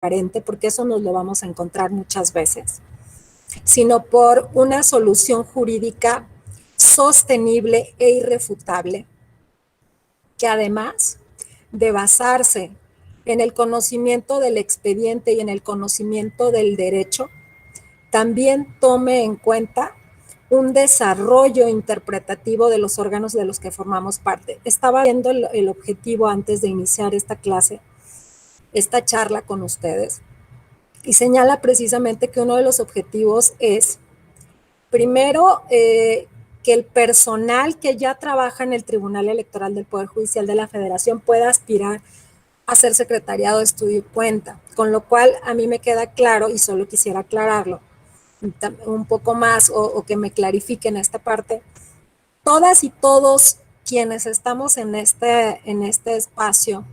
transparente, porque eso nos lo vamos a encontrar muchas veces, sino por una solución jurídica sostenible e irrefutable, que además de basarse en el conocimiento del expediente y en el conocimiento del derecho, también tome en cuenta un desarrollo interpretativo de los órganos de los que formamos parte. Estaba viendo el objetivo antes de iniciar esta clase, esta charla con ustedes, y señala precisamente que uno de los objetivos es, primero, que el personal que ya trabaja en el Tribunal Electoral del Poder Judicial de la Federación pueda aspirar a ser secretariado de estudio y cuenta, con lo cual a mí me queda claro, y solo quisiera aclararlo un poco más o que me clarifiquen esta parte. Todas y todos quienes estamos en este espacio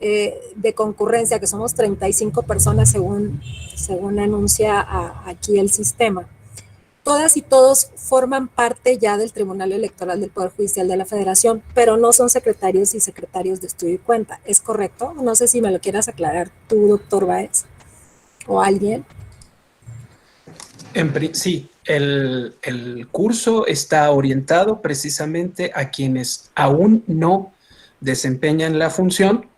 de concurrencia, que somos 35 personas según anuncia aquí el sistema, todas y todos forman parte ya del Tribunal Electoral del Poder Judicial de la Federación, pero no son secretarios y secretarios de estudio y cuenta. ¿Es correcto? No sé si me lo quieras aclarar tú, doctor Báez, o alguien. Sí, el curso está orientado precisamente a quienes aún no desempeñan la función,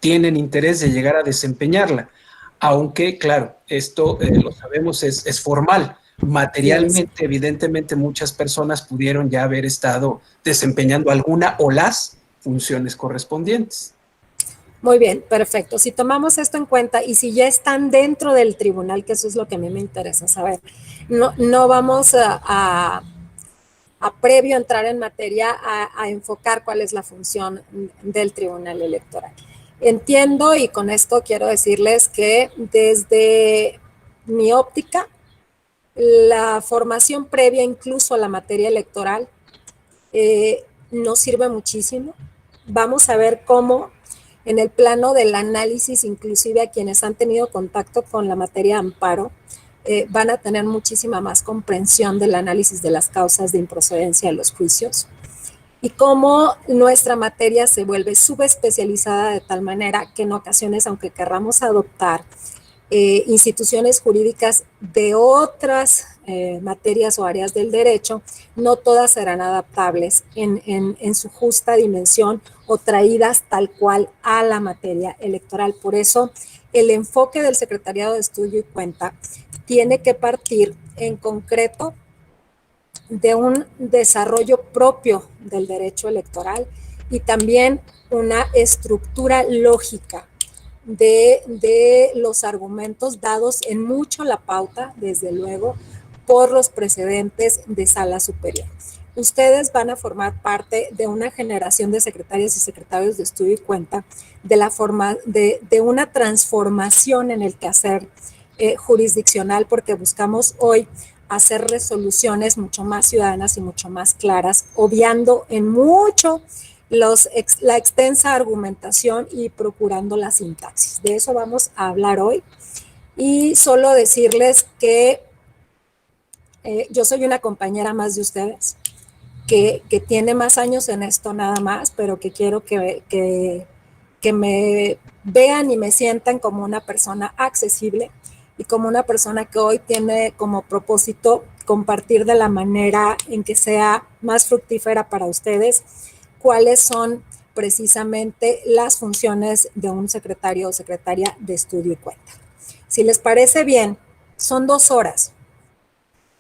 tienen interés de llegar a desempeñarla, aunque, claro, esto lo sabemos, es formal. Materialmente, evidentemente, muchas personas pudieron ya haber estado desempeñando alguna o las funciones correspondientes. Muy bien, perfecto. Si tomamos esto en cuenta y si ya están dentro del tribunal, que eso es lo que a mí me interesa saber, no vamos a previo a entrar en materia a enfocar cuál es la función del Tribunal Electoral. Entiendo, y con esto quiero decirles que desde mi óptica, la formación previa incluso a la materia electoral nos sirve muchísimo. Vamos a ver cómo en el plano del análisis, inclusive a quienes han tenido contacto con la materia amparo, van a tener muchísima más comprensión del análisis de las causas de improcedencia de los juicios y cómo nuestra materia se vuelve subespecializada de tal manera que en ocasiones, aunque querramos adoptar instituciones jurídicas de otras materias o áreas del derecho, no todas serán adaptables en su justa dimensión o traídas tal cual a la materia electoral. Por eso, el enfoque del Secretariado de Estudio y Cuenta tiene que partir en concreto de un desarrollo propio del derecho electoral y también una estructura lógica de los argumentos dados en mucho la pauta, desde luego, por los precedentes de sala superior. Ustedes van a formar parte de una generación de secretarias y secretarios de estudio y cuenta de una transformación en el quehacer jurisdiccional, porque buscamos hoy hacer resoluciones mucho más ciudadanas y mucho más claras, obviando en mucho la extensa argumentación y procurando la sintaxis. De eso vamos a hablar hoy. Y solo decirles que yo soy una compañera más de ustedes, que tiene más años en esto nada más, pero que quiero que me vean y me sientan como una persona accesible y como una persona que hoy tiene como propósito compartir de la manera en que sea más fructífera para ustedes cuáles son precisamente las funciones de un secretario o secretaria de estudio y cuenta. Si les parece bien, son 2 horas.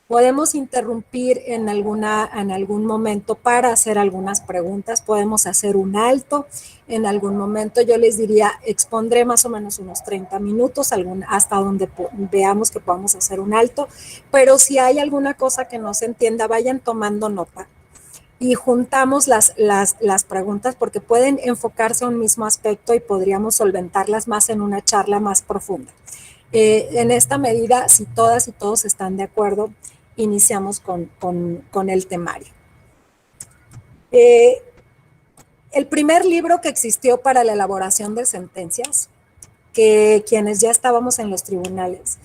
Podemos interrumpir en algún momento para hacer algunas preguntas, podemos hacer un alto en algún momento. Yo les diría, expondré más o menos unos 30 minutos, hasta donde veamos que podamos hacer un alto, pero si hay alguna cosa que no se entienda, vayan tomando nota y juntamos las preguntas, porque pueden enfocarse a un mismo aspecto y podríamos solventarlas más en una charla más profunda. En esta medida, si todas y todos están de acuerdo, iniciamos con el temario. El primer libro que existió para la elaboración de sentencias, que quienes ya estábamos en los tribunales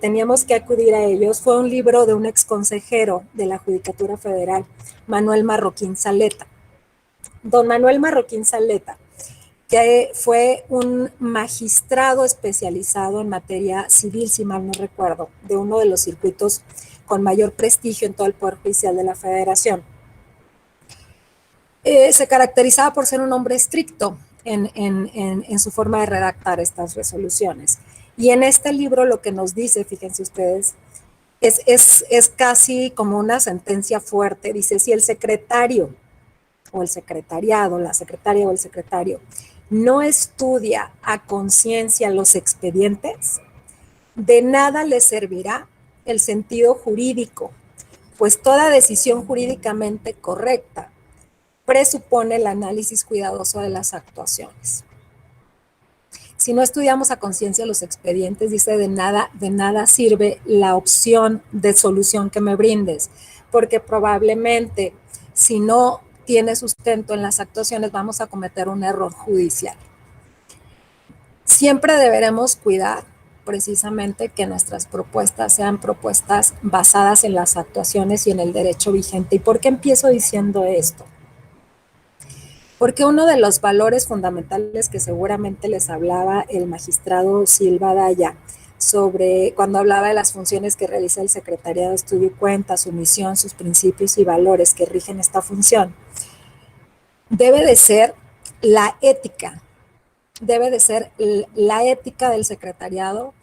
teníamos que acudir a ellos, fue un libro de un exconsejero de la Judicatura Federal, Manuel Marroquín Zaleta. Don Manuel Marroquín Zaleta que fue un magistrado especializado en materia civil, si mal no recuerdo, de uno de los circuitos con mayor prestigio en todo el Poder Judicial de la Federación. Se caracterizaba por ser un hombre estricto en su forma de redactar estas resoluciones. Y en este libro lo que nos dice, fíjense ustedes, es casi como una sentencia fuerte. Dice, si el secretario o el secretariado, la secretaria o el secretario, no estudia a conciencia los expedientes, de nada le servirá el sentido jurídico, pues toda decisión jurídicamente correcta presupone el análisis cuidadoso de las actuaciones. Si no estudiamos a conciencia los expedientes, dice, de nada sirve la opción de solución que me brindes, porque probablemente si no tiene sustento en las actuaciones vamos a cometer un error judicial. Siempre deberemos cuidar precisamente que nuestras propuestas sean propuestas basadas en las actuaciones y en el derecho vigente. ¿Y por qué empiezo diciendo esto? Porque uno de los valores fundamentales que seguramente les hablaba el magistrado Silva Daya sobre cuando hablaba de las funciones que realiza el Secretariado de Estudio y Cuenta, su misión, sus principios y valores que rigen esta función, debe de ser la ética, del secretariado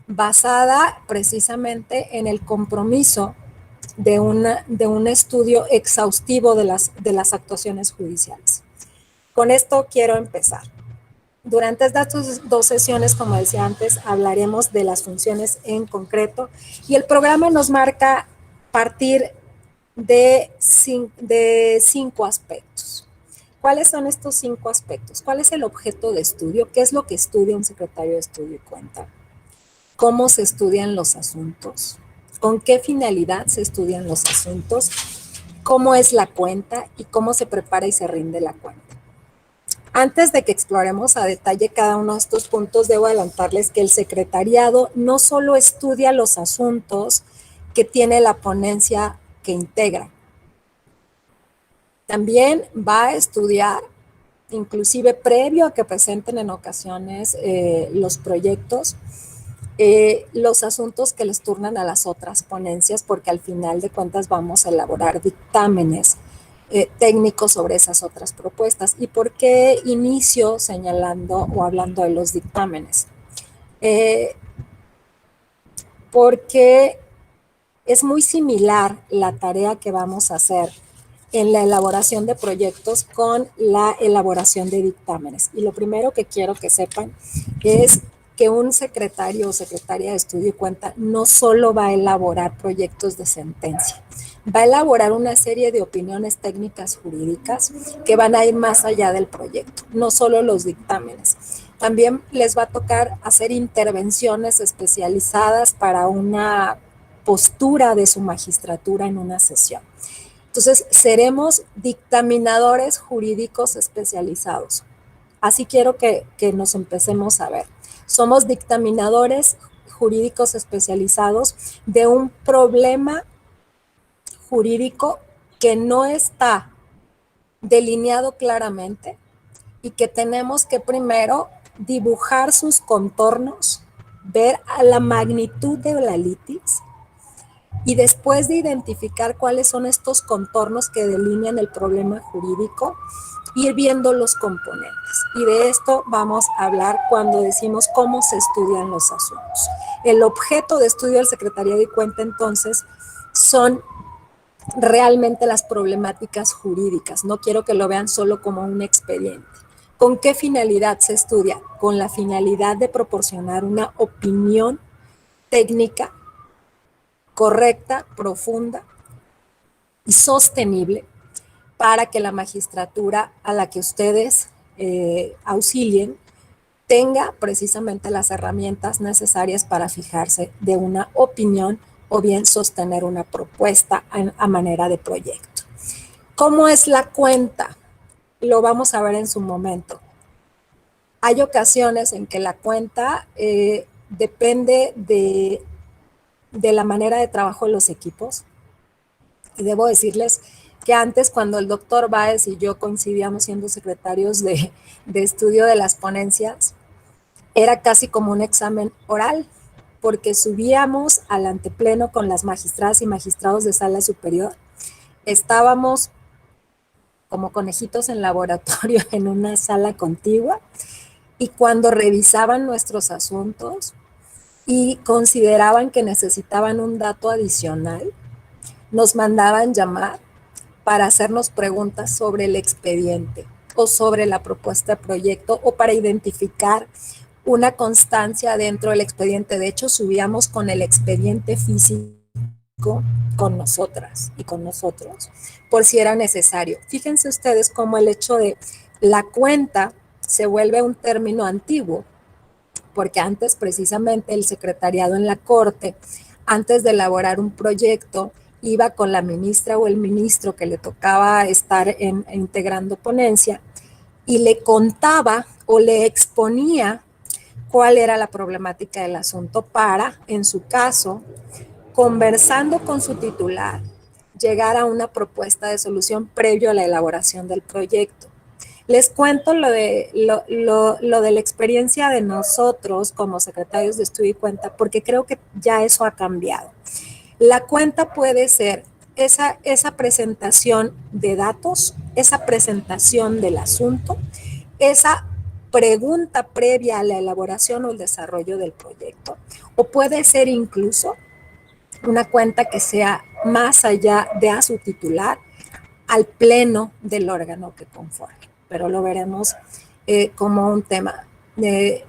basada precisamente en el compromiso de un estudio exhaustivo de las actuaciones judiciales. Con esto quiero empezar. Durante estas 2 sesiones, como decía antes, hablaremos de las funciones en concreto y el programa nos marca partir de 5 aspectos. ¿Cuáles son estos 5 aspectos? ¿Cuál es el objeto de estudio? ¿Qué es lo que estudia un secretario de Estudio y Cuenta? ¿Cómo se estudian los asuntos? ¿Con qué finalidad se estudian los asuntos? ¿Cómo es la cuenta? ¿Y cómo se prepara y se rinde la cuenta? Antes de que exploremos a detalle cada uno de estos puntos, debo adelantarles que el secretariado no solo estudia los asuntos que tiene la ponencia que integra, también va a estudiar, inclusive previo a que presenten en ocasiones los proyectos, los asuntos que les turnan a las otras ponencias, porque al final de cuentas vamos a elaborar dictámenes técnicos sobre esas otras propuestas. ¿Y por qué inicio señalando o hablando de los dictámenes? Porque es muy similar la tarea que vamos a hacer en la elaboración de proyectos con la elaboración de dictámenes. Y lo primero que quiero que sepan es que un secretario o secretaria de Estudio y Cuenta no solo va a elaborar proyectos de sentencia, va a elaborar una serie de opiniones técnicas jurídicas que van a ir más allá del proyecto, no solo los dictámenes. También les va a tocar hacer intervenciones especializadas para una postura de su magistratura en una sesión. Entonces, seremos dictaminadores jurídicos especializados. Así quiero que nos empecemos a ver. Somos dictaminadores jurídicos especializados de un problema jurídico que no está delineado claramente y que tenemos que primero dibujar sus contornos, ver a la magnitud de la litis y después de identificar cuáles son estos contornos que delinean el problema jurídico, ir viendo los componentes. Y de esto vamos a hablar cuando decimos cómo se estudian los asuntos. El objeto de estudio del Secretariado de Cuenta, entonces, son realmente las problemáticas jurídicas. No quiero que lo vean solo como un expediente. ¿Con qué finalidad se estudia? Con la finalidad de proporcionar una opinión técnica correcta, profunda y sostenible para que la magistratura a la que ustedes auxilien tenga precisamente las herramientas necesarias para fijarse de una opinión o bien sostener una propuesta a manera de proyecto. ¿Cómo es la cuenta? Lo vamos a ver en su momento. Hay ocasiones en que la cuenta depende de la manera de trabajo de los equipos. Y debo decirles que antes cuando el doctor Báez y yo coincidíamos siendo secretarios de estudio de las ponencias, era casi como un examen oral, porque subíamos al antepleno con las magistradas y magistrados de sala superior. Estábamos como conejitos en laboratorio en una sala contigua, y cuando revisaban nuestros asuntos y consideraban que necesitaban un dato adicional, nos mandaban llamar para hacernos preguntas sobre el expediente o sobre la propuesta de proyecto o para identificar una constancia dentro del expediente. De hecho, subíamos con el expediente físico con nosotras y con nosotros, por si era necesario. Fíjense ustedes cómo el hecho de la cuenta se vuelve un término antiguo, porque antes precisamente el secretariado en la Corte, antes de elaborar un proyecto, iba con la ministra o el ministro que le tocaba estar integrando ponencia y le contaba o le exponía cuál era la problemática del asunto para, en su caso, conversando con su titular, llegar a una propuesta de solución previo a la elaboración del proyecto. Les cuento lo de la experiencia de nosotros como secretarios de estudio y cuenta, porque creo que ya eso ha cambiado. La cuenta puede ser esa presentación de datos, esa presentación del asunto, esa pregunta previa a la elaboración o el desarrollo del proyecto, o puede ser incluso una cuenta que sea más allá de a su titular, al pleno del órgano que conforme. Pero lo veremos como un tema de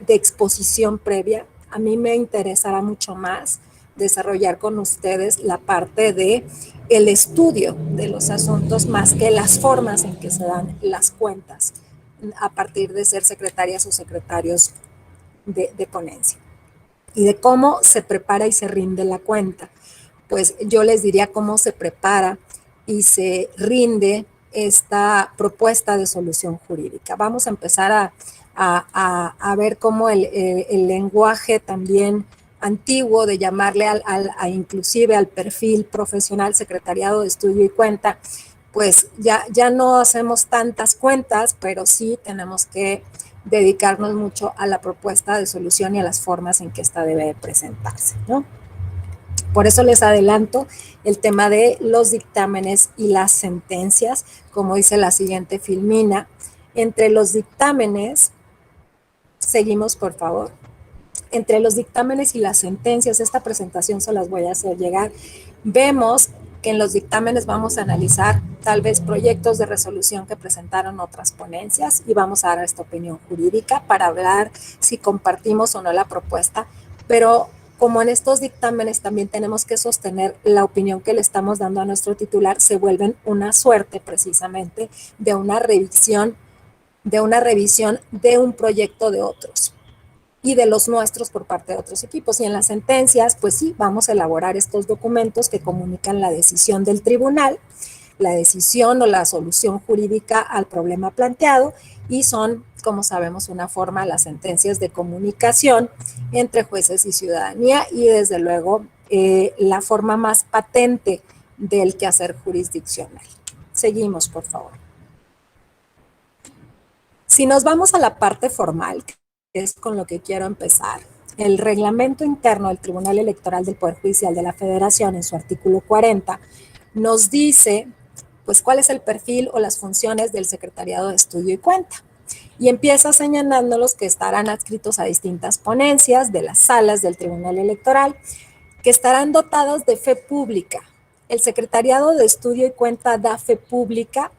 exposición previa. A mí me interesará mucho más desarrollar con ustedes la parte de el estudio de los asuntos más que las formas en que se dan las cuentas a partir de ser secretarias o secretarios de ponencia y de cómo se prepara y se rinde la cuenta. Pues yo les diría cómo se prepara y se rinde esta propuesta de solución jurídica. Vamos a empezar a ver cómo el lenguaje también antiguo de llamarle inclusive al perfil profesional secretariado de estudio y cuenta, pues ya no hacemos tantas cuentas, pero sí tenemos que dedicarnos mucho a la propuesta de solución y a las formas en que esta debe presentarse, ¿no? Por eso les adelanto el tema de los dictámenes y las sentencias, como dice la siguiente filmina. Entre los dictámenes, seguimos por favor, entre los dictámenes y las sentencias, esta presentación se las voy a hacer llegar, vemos que en los dictámenes vamos a analizar tal vez proyectos de resolución que presentaron otras ponencias y vamos a dar esta opinión jurídica para hablar si compartimos o no la propuesta, pero como en estos dictámenes también tenemos que sostener la opinión que le estamos dando a nuestro titular, se vuelven una suerte precisamente de una revisión de un proyecto de otros y de los nuestros por parte de otros equipos. Y en las sentencias, pues sí, vamos a elaborar estos documentos que comunican la decisión del tribunal, la decisión o la solución jurídica al problema planteado, y son, como sabemos, una forma, las sentencias de comunicación entre jueces y ciudadanía, y desde luego la forma más patente del quehacer jurisdiccional. Seguimos, por favor. Si nos vamos a la parte formal, que es con lo que quiero empezar, el reglamento interno del Tribunal Electoral del Poder Judicial de la Federación, en su artículo 40, nos dice pues cuál es el perfil o las funciones del Secretariado de Estudio y Cuenta. Y empieza señalándolos que estarán adscritos a distintas ponencias de las salas del Tribunal Electoral, que estarán dotados de fe pública. El Secretariado de Estudio y Cuenta da fe pública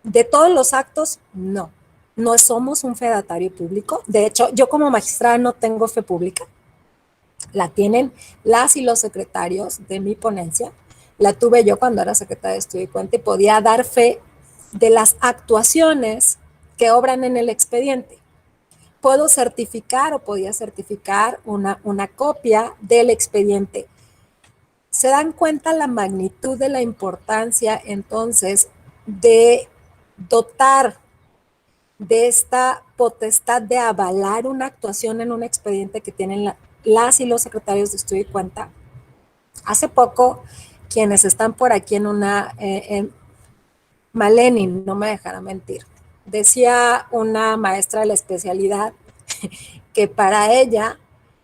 de todos los actos, no. No somos un fedatario público. De hecho, yo como magistrada no tengo fe pública. La tienen las y los secretarios de mi ponencia. La tuve yo cuando era secretaria de Estudio y Cuenta y podía dar fe de las actuaciones que obran en el expediente. Puedo certificar o podía certificar una copia del expediente. ¿Se dan cuenta la magnitud de la importancia entonces de dotar de esta potestad de avalar una actuación en un expediente que tienen las y los secretarios de Estudio y Cuenta? Hace poco quienes están por aquí Maleni, no me dejará mentir. Decía una maestra de la especialidad que para ella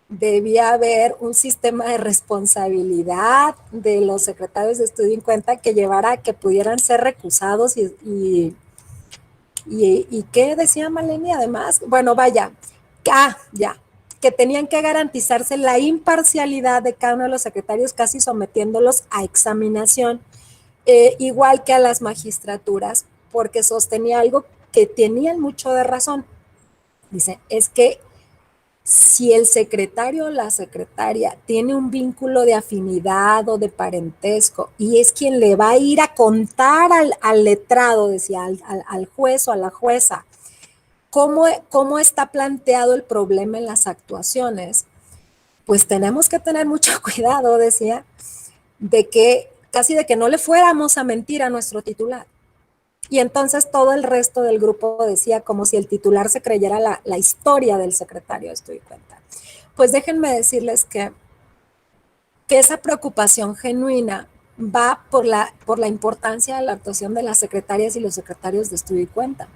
debía haber un sistema de responsabilidad de los secretarios de estudio en cuenta que llevara a que pudieran ser recusados y ¿qué decía Maleni además? Bueno, vaya, ya, que tenían que garantizarse la imparcialidad de cada uno de los secretarios, casi sometiéndolos a examinación, igual que a las magistraturas, porque sostenía algo que tenían mucho de razón. Dice, es que si el secretario o la secretaria tiene un vínculo de afinidad o de parentesco y es quien le va a ir a contar al letrado, decía, al juez o a la jueza, cómo está planteado el problema en las actuaciones, pues tenemos que tener mucho cuidado, decía, de que no le fuéramos a mentir a nuestro titular. Y entonces todo el resto del grupo decía como si el titular se creyera la historia del secretario, estoy cuenta. Pues déjenme decirles que esa preocupación genuina va por la importancia de la actuación de las secretarias y los secretarios de estudio y cuenta.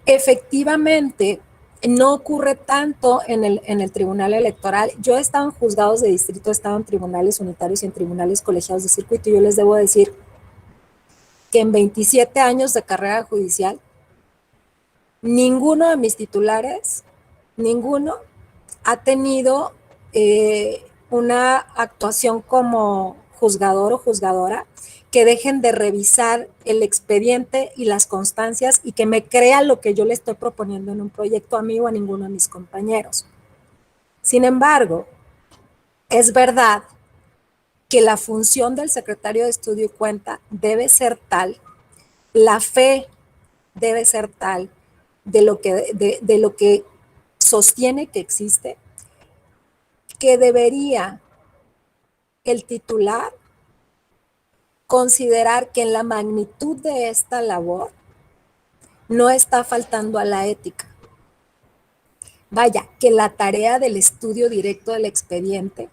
Efectivamente, no ocurre tanto en el tribunal electoral. Yo he estado en juzgados de distrito, he estado en tribunales unitarios y en tribunales colegiados de circuito, y yo les debo decir que en 27 años de carrera judicial, ninguno de mis titulares, ninguno, ha tenido una actuación como juzgador o juzgadora que dejen de revisar el expediente y las constancias y que me crea lo que yo le estoy proponiendo en un proyecto a mí o a ninguno de mis compañeros. Sin embargo, es verdad que la función del secretario de estudio y cuenta debe ser tal, la fe debe ser tal de lo que sostiene que existe, que debería el titular considerar que en la magnitud de esta labor no está faltando a la ética. Vaya, que la tarea del estudio directo del expediente,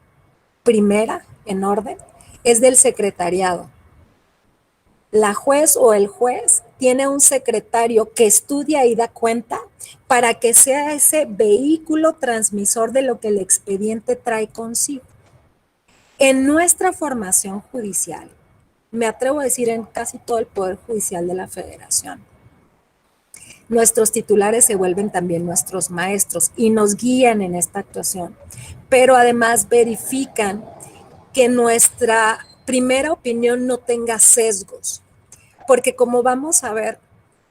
primera en orden, es del secretariado. La juez o el juez tiene un secretario que estudia y da cuenta para que sea ese vehículo transmisor de lo que el expediente trae consigo. En nuestra formación judicial, me atrevo a decir en casi todo el Poder Judicial de la Federación, nuestros titulares se vuelven también nuestros maestros y nos guían en esta actuación, pero además verifican que nuestra primera opinión no tenga sesgos, porque como vamos a ver,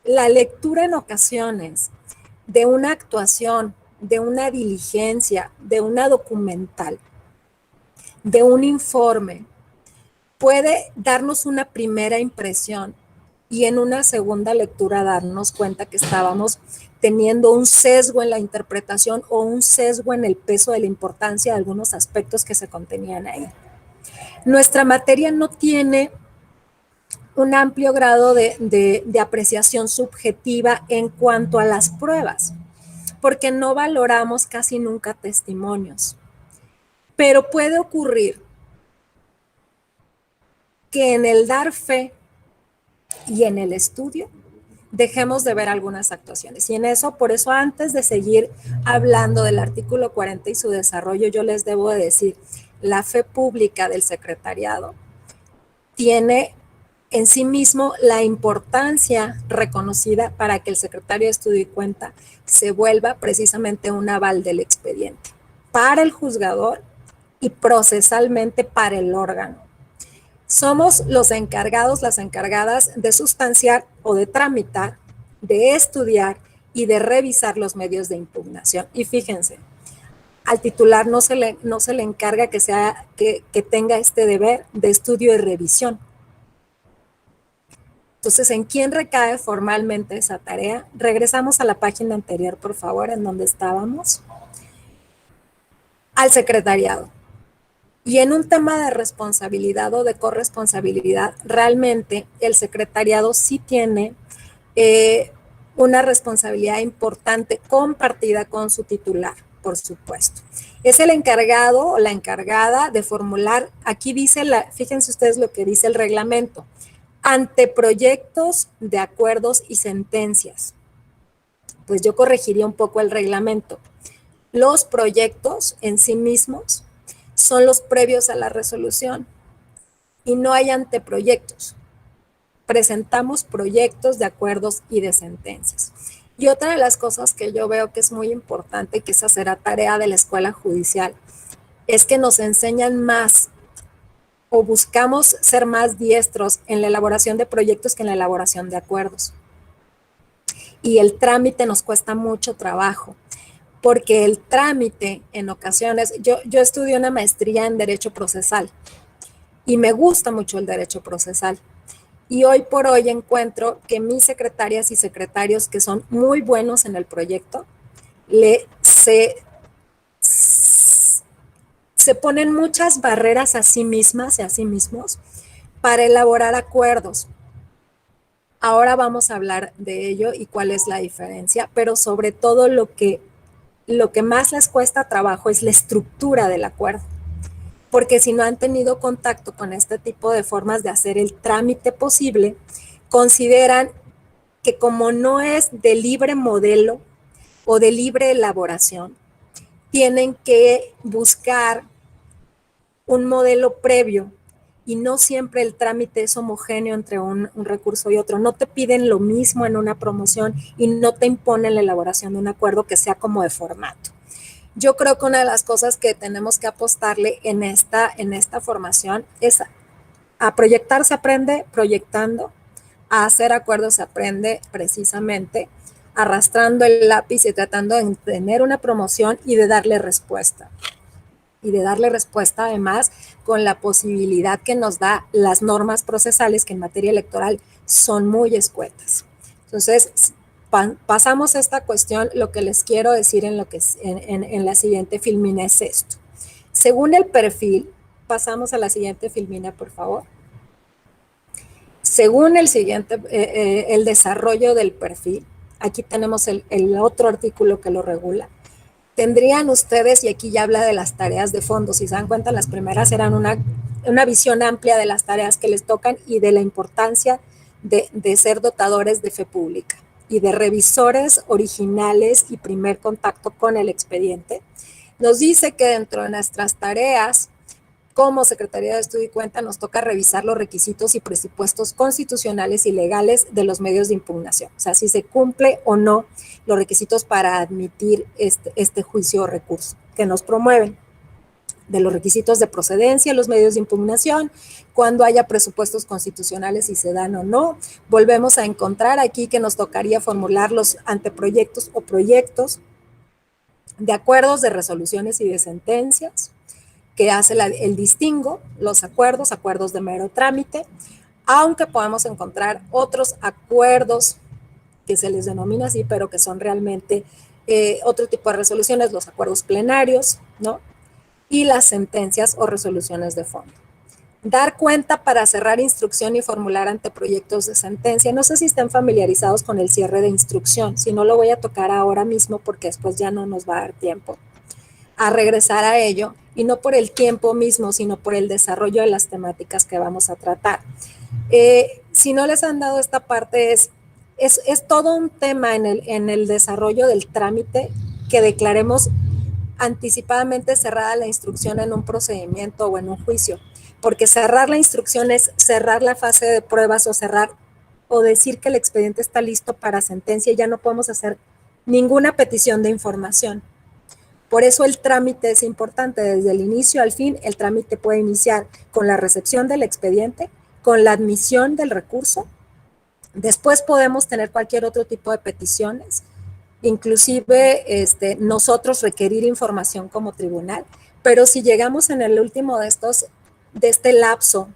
la lectura en ocasiones de una actuación, de una diligencia, de una documental, de un informe, puede darnos una primera impresión y en una segunda lectura darnos cuenta que estábamos teniendo un sesgo en la interpretación o un sesgo en el peso de la importancia de algunos aspectos que se contenían ahí. Nuestra materia no tiene un amplio grado de apreciación subjetiva en cuanto a las pruebas, porque no valoramos casi nunca testimonios. Pero puede ocurrir que en el dar fe y en el estudio dejemos de ver algunas actuaciones. Y en eso, por eso antes de seguir hablando del artículo 40 y su desarrollo, yo les debo de decir, la fe pública del secretariado tiene en sí mismo la importancia reconocida para que el secretario de estudio y cuenta se vuelva precisamente un aval del expediente para el juzgador y procesalmente para el órgano. Somos los encargados, las encargadas de sustanciar o de tramitar, de estudiar y de revisar los medios de impugnación. Y fíjense, al titular no se le encarga que tenga este deber de estudio y revisión. Entonces, ¿en quién recae formalmente esa tarea? Regresamos a la página anterior, por favor, en donde estábamos. Al secretariado. Y en un tema de responsabilidad o de corresponsabilidad, realmente el secretariado sí tiene una responsabilidad importante compartida con su titular. por supuesto. Es el encargado o la encargada de formular, aquí dice, fíjense ustedes lo que dice el reglamento, anteproyectos de acuerdos y sentencias. Pues yo corregiría un poco el reglamento. Los proyectos en sí mismos son los previos a la resolución y no hay anteproyectos. Presentamos proyectos de acuerdos y de sentencias. Y otra de las cosas que yo veo que es muy importante, que esa será tarea de la escuela judicial, es que nos enseñan más o buscamos ser más diestros en la elaboración de proyectos que en la elaboración de acuerdos. Y el trámite nos cuesta mucho trabajo, porque el trámite en ocasiones, yo estudié una maestría en Derecho Procesal y me gusta mucho el Derecho Procesal. Y hoy por hoy encuentro que mis secretarias y secretarios que son muy buenos en el proyecto, se ponen muchas barreras a sí mismas y a sí mismos para elaborar acuerdos. Ahora vamos a hablar de ello y cuál es la diferencia, pero sobre todo lo que más les cuesta trabajo es la estructura del acuerdo. Porque si no han tenido contacto con este tipo de formas de hacer el trámite posible, consideran que como no es de libre modelo o de libre elaboración, tienen que buscar un modelo previo y no siempre el trámite es homogéneo entre un recurso y otro. No te piden lo mismo en una promoción y no te imponen la elaboración de un acuerdo que sea como de formato. Yo creo que una de las cosas que tenemos que apostarle en esta formación es a proyectar se aprende proyectando, a hacer acuerdos se aprende precisamente arrastrando el lápiz y tratando de tener una promoción y de darle respuesta. Y de darle respuesta además con la posibilidad que nos da las normas procesales que en materia electoral son muy escuetas. Entonces, pasamos esta cuestión, lo que les quiero decir en la siguiente filmina es esto. Según el perfil, pasamos a la siguiente filmina, por favor. Según el desarrollo del perfil, aquí tenemos el otro artículo que lo regula. Tendrían ustedes, y aquí ya habla de las tareas de fondo, si se dan cuenta, las primeras eran una visión amplia de las tareas que les tocan y de la importancia de ser dotadores de fe pública y de revisores originales y primer contacto con el expediente. Nos dice que dentro de nuestras tareas, como Secretaría de Estudio y Cuenta, nos toca revisar los requisitos y presupuestos constitucionales y legales de los medios de impugnación. O sea, si se cumple o no los requisitos para admitir este juicio o recurso que nos promueven. De los requisitos de procedencia, los medios de impugnación, cuando haya presupuestos constitucionales, si se dan o no. Volvemos a encontrar aquí que nos tocaría formular los anteproyectos o proyectos de acuerdos, de resoluciones y de sentencias, que hace el distingo, los acuerdos de mero trámite, aunque podemos encontrar otros acuerdos que se les denomina así, pero que son realmente otro tipo de resoluciones, los acuerdos plenarios, ¿no? Y las sentencias o resoluciones de fondo. Dar cuenta para cerrar instrucción y formular anteproyectos de sentencia. No sé si están familiarizados con el cierre de instrucción, si no lo voy a tocar ahora mismo porque después ya no nos va a dar tiempo a regresar a ello, y no por el tiempo mismo, sino por el desarrollo de las temáticas que vamos a tratar. Si no les han dado esta parte, es todo un tema en el desarrollo del trámite que declaremos anticipadamente cerrada la instrucción en un procedimiento o en un juicio, porque cerrar la instrucción es cerrar la fase de pruebas o decir que el expediente está listo para sentencia y ya no podemos hacer ninguna petición de información. Por eso el trámite es importante, desde el inicio al fin. El trámite puede iniciar con la recepción del expediente, con la admisión del recurso. Después podemos tener cualquier otro tipo de peticiones, inclusive nosotros requerir información como tribunal, pero si llegamos en el último de este lapso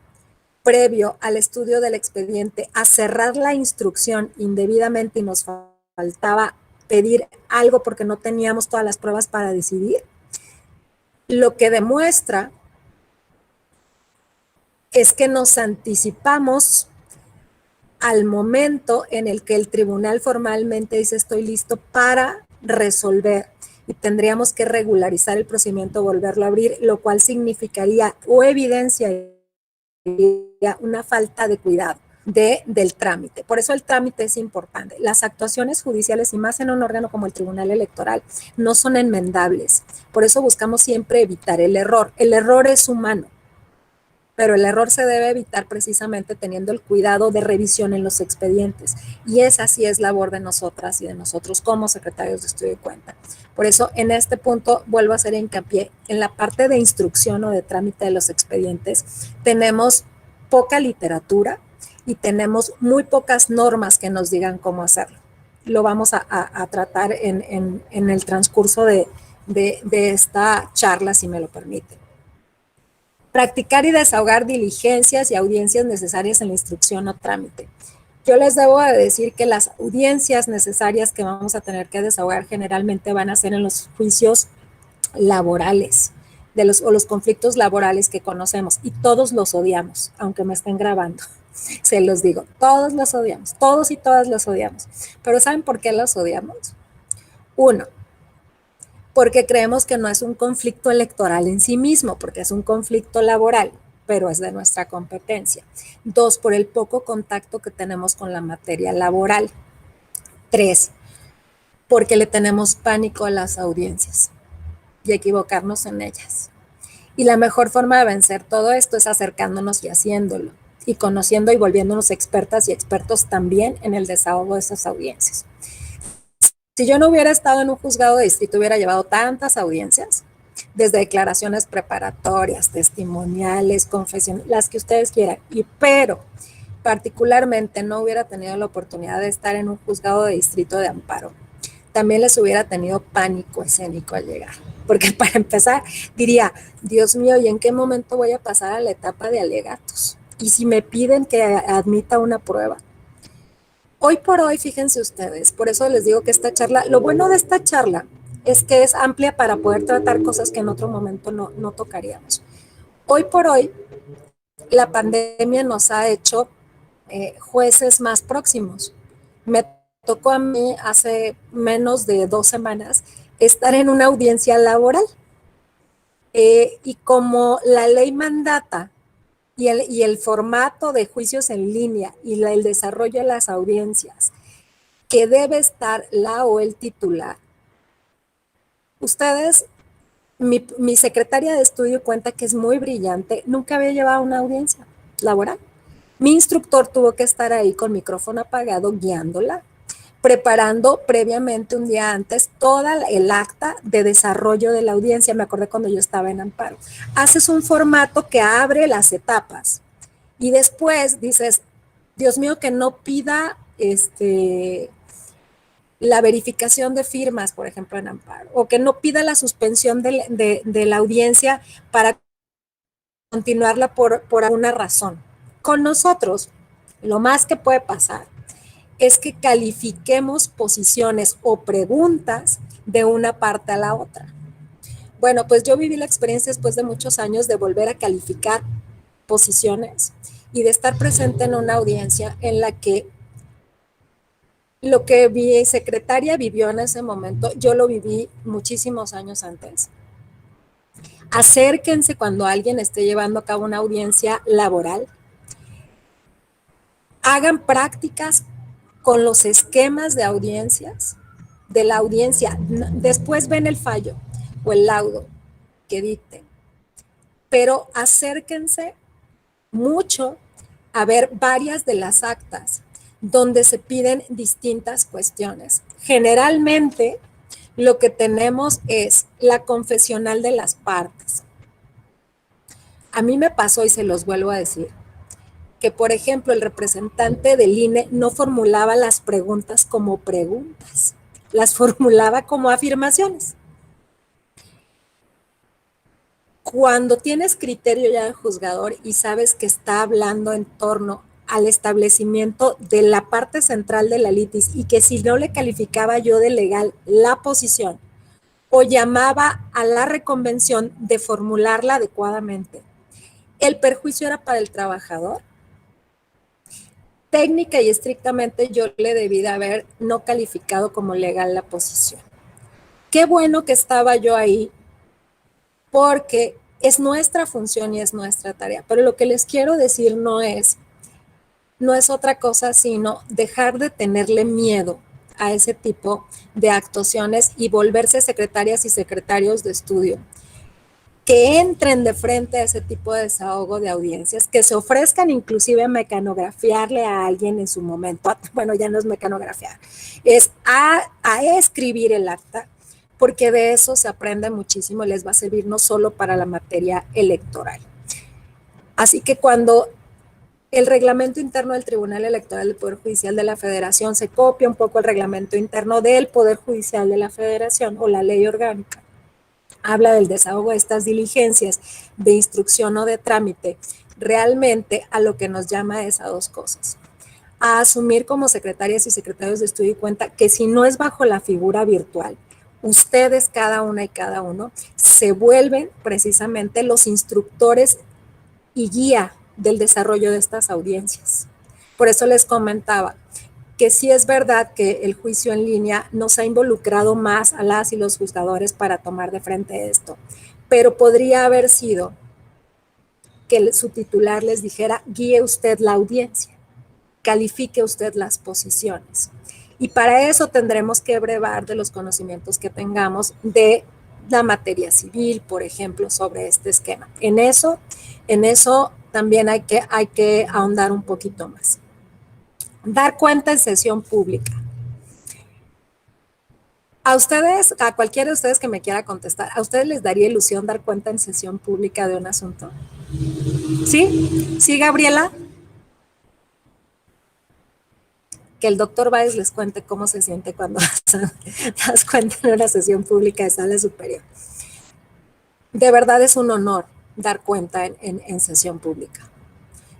previo al estudio del expediente a cerrar la instrucción indebidamente y nos faltaba pedir algo porque no teníamos todas las pruebas para decidir, lo que demuestra es que nos anticipamos al momento en el que el tribunal formalmente dice estoy listo para resolver. y tendríamos que regularizar el procedimiento, volverlo a abrir, lo cual significaría o evidenciaría una falta de cuidado del trámite. Por eso el trámite es importante. Las actuaciones judiciales, y más en un órgano como el Tribunal Electoral, no son enmendables. Por eso buscamos siempre evitar el error. El error es humano, pero el error se debe evitar precisamente teniendo el cuidado de revisión en los expedientes. Y esa sí es labor de nosotras y de nosotros como secretarios de estudio de cuenta. Por eso, en este punto, vuelvo a hacer hincapié, en la parte de instrucción o de trámite de los expedientes, tenemos poca literatura y tenemos muy pocas normas que nos digan cómo hacerlo. Lo vamos a tratar en el transcurso de esta charla, si me lo permiten. Practicar y desahogar diligencias y audiencias necesarias en la instrucción o trámite. Yo les debo de decir que las audiencias necesarias que vamos a tener que desahogar generalmente van a ser en los juicios laborales o los conflictos laborales que conocemos, y todos los odiamos, aunque me estén grabando. Se los digo, todos los odiamos, todos y todas los odiamos. Pero ¿saben por qué los odiamos? Uno, porque creemos que no es un conflicto electoral en sí mismo, porque es un conflicto laboral, pero es de nuestra competencia. Dos, por el poco contacto que tenemos con la materia laboral. Tres, porque le tenemos pánico a las audiencias y equivocarnos en ellas. Y la mejor forma de vencer todo esto es acercándonos y haciéndolo, y conociendo y volviéndonos expertas y expertos también en el desahogo de esas audiencias. Si yo no hubiera estado en un juzgado de distrito, hubiera llevado tantas audiencias, desde declaraciones preparatorias, testimoniales, confesiones, las que ustedes quieran, pero particularmente no hubiera tenido la oportunidad de estar en un juzgado de distrito de amparo. También les hubiera tenido pánico escénico al llegar, porque para empezar diría, Dios mío, ¿y en qué momento voy a pasar a la etapa de alegatos? Y si me piden que admita una prueba. Hoy por hoy, fíjense ustedes, por eso les digo que esta charla, lo bueno de esta charla es que es amplia para poder tratar cosas que en otro momento no tocaríamos. Hoy por hoy, la pandemia nos ha hecho jueces más próximos. Me tocó a mí hace menos de 2 semanas estar en una audiencia laboral, y como la ley mandata y el formato de juicios en línea y el desarrollo de las audiencias, que debe estar la o el titular. Ustedes, mi secretaria de estudio cuenta que es muy brillante, nunca había llevado una audiencia laboral. Mi instructor tuvo que estar ahí con micrófono apagado guiándola, preparando previamente un día antes toda el acta de desarrollo de la audiencia. Me acordé cuando yo estaba en amparo. Haces un formato que abre las etapas y después dices, Dios mío, que no pida la verificación de firmas, por ejemplo, en amparo, o que no pida la suspensión de la audiencia para continuarla por alguna razón. Con nosotros, lo más que puede pasar es que califiquemos posiciones o preguntas de una parte a la otra. Bueno, pues yo viví la experiencia después de muchos años de volver a calificar posiciones y de estar presente en una audiencia en la que lo que mi secretaria vivió en ese momento, yo lo viví muchísimos años antes. Acérquense cuando alguien esté llevando a cabo una audiencia laboral. Hagan prácticas con los esquemas de audiencias, de la audiencia. Después ven el fallo o el laudo que dicten. Pero acérquense mucho a ver varias de las actas donde se piden distintas cuestiones. Generalmente, lo que tenemos es la confesional de las partes. A mí me pasó, y se los vuelvo a decir, que, por ejemplo, el representante del INE no formulaba las preguntas como preguntas, las formulaba como afirmaciones. Cuando tienes criterio ya de juzgador y sabes que está hablando en torno al establecimiento de la parte central de la litis y que si no le calificaba yo de legal la posición o llamaba a la reconvención de formularla adecuadamente, el perjuicio era para el trabajador. Técnica y estrictamente yo le debí de haber no calificado como legal la posición. Qué bueno que estaba yo ahí, porque es nuestra función y es nuestra tarea. Pero lo que les quiero decir no es otra cosa sino dejar de tenerle miedo a ese tipo de actuaciones y volverse secretarias y secretarios de estudio, que entren de frente a ese tipo de desahogo de audiencias, que se ofrezcan inclusive a mecanografiarle a alguien en su momento, bueno, ya no es mecanografiar, es a escribir el acta, porque de eso se aprende muchísimo y les va a servir no solo para la materia electoral. Así que cuando el reglamento interno del Tribunal Electoral del Poder Judicial de la Federación se copia un poco el reglamento interno del Poder Judicial de la Federación o la ley orgánica, habla del desahogo de estas diligencias de instrucción o de trámite, realmente a lo que nos llama es a dos cosas. A asumir como secretarias y secretarios de estudio y cuenta que si no es bajo la figura virtual, ustedes, cada una y cada uno, se vuelven precisamente los instructores y guía del desarrollo de estas audiencias. Por eso les comentaba que sí es verdad que el juicio en línea nos ha involucrado más a las y los juzgadores para tomar de frente esto, pero podría haber sido que su titular les dijera, guíe usted la audiencia, califique usted las posiciones. Y para eso tendremos que brevar de los conocimientos que tengamos de la materia civil, por ejemplo, sobre este esquema. En eso también hay que ahondar un poquito más. Dar cuenta en sesión pública. A ustedes, a cualquiera de ustedes que me quiera contestar, ¿a ustedes les daría ilusión dar cuenta en sesión pública de un asunto? ¿Sí? ¿Sí, Gabriela? Que el doctor Báez les cuente cómo se siente cuando das cuenta en una sesión pública de sala superior. De verdad es un honor dar cuenta en sesión pública.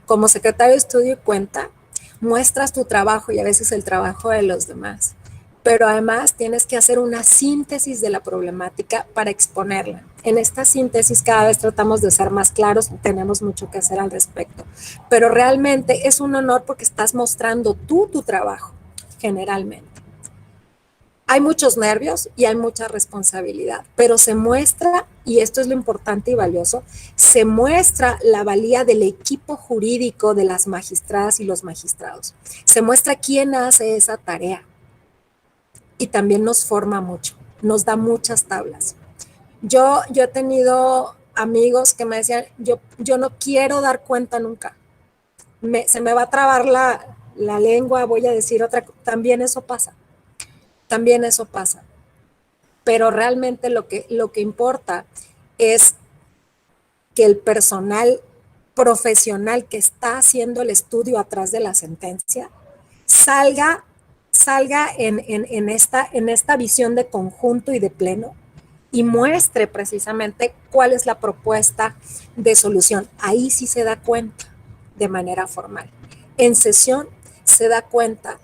Como secretario de estudio y cuenta, muestras tu trabajo y a veces el trabajo de los demás, pero además tienes que hacer una síntesis de la problemática para exponerla. En esta síntesis cada vez tratamos de ser más claros, tenemos mucho que hacer al respecto, pero realmente es un honor porque estás mostrando tú tu trabajo, generalmente. Hay muchos nervios y hay mucha responsabilidad, pero se muestra, y esto es lo importante y valioso, se muestra la valía del equipo jurídico de las magistradas y los magistrados. Se muestra quién hace esa tarea. Y también nos forma mucho, nos da muchas tablas. Yo he tenido amigos que me decían, yo no quiero dar cuenta nunca. Se me va a trabar la lengua, voy a decir otra cosa. También eso pasa. Pero realmente lo que importa es que el personal profesional que está haciendo el estudio atrás de la sentencia salga en esta visión de conjunto y de pleno y muestre precisamente cuál es la propuesta de solución. Ahí sí se da cuenta de manera formal. En sesión se da cuenta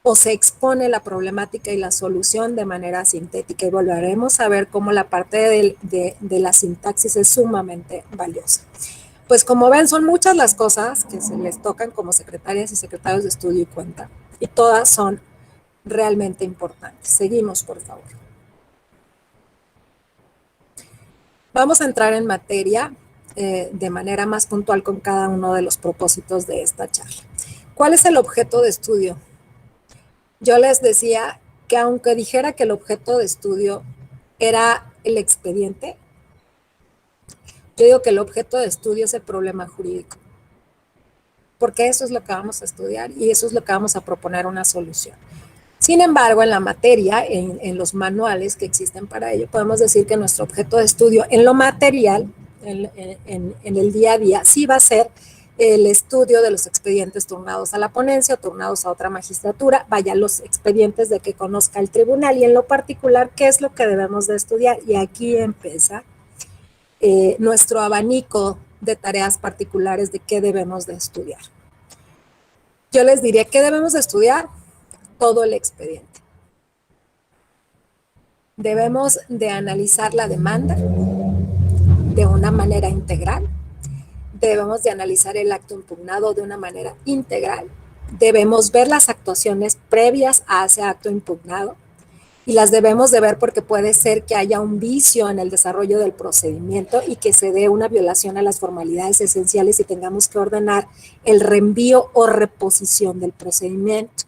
o se expone la problemática y la solución de manera sintética y volveremos a ver cómo la parte de la sintaxis es sumamente valiosa. Pues como ven, son muchas las cosas que se les tocan como secretarias y secretarios de estudio y cuenta, y todas son realmente importantes. Seguimos, por favor. Vamos a entrar en materia de manera más puntual con cada uno de los propósitos de esta charla. ¿Cuál es el objeto de estudio? Yo les decía que aunque dijera que el objeto de estudio era el expediente, yo digo que el objeto de estudio es el problema jurídico, porque eso es lo que vamos a estudiar y eso es lo que vamos a proponer una solución. Sin embargo, en la materia, en los manuales que existen para ello, podemos decir que nuestro objeto de estudio en lo material, en el día a día, sí va a ser el estudio de los expedientes turnados a la ponencia o turnados a otra magistratura, vaya, los expedientes de que conozca el tribunal y en lo particular, ¿qué es lo que debemos de estudiar? Y aquí empieza nuestro abanico de tareas particulares de qué debemos de estudiar. Yo les diría, ¿qué debemos de estudiar? Todo el expediente. Debemos de analizar la demanda de una manera integral. Debemos de analizar el acto impugnado de una manera integral. Debemos ver las actuaciones previas a ese acto impugnado y las debemos de ver porque puede ser que haya un vicio en el desarrollo del procedimiento y que se dé una violación a las formalidades esenciales y tengamos que ordenar el reenvío o reposición del procedimiento.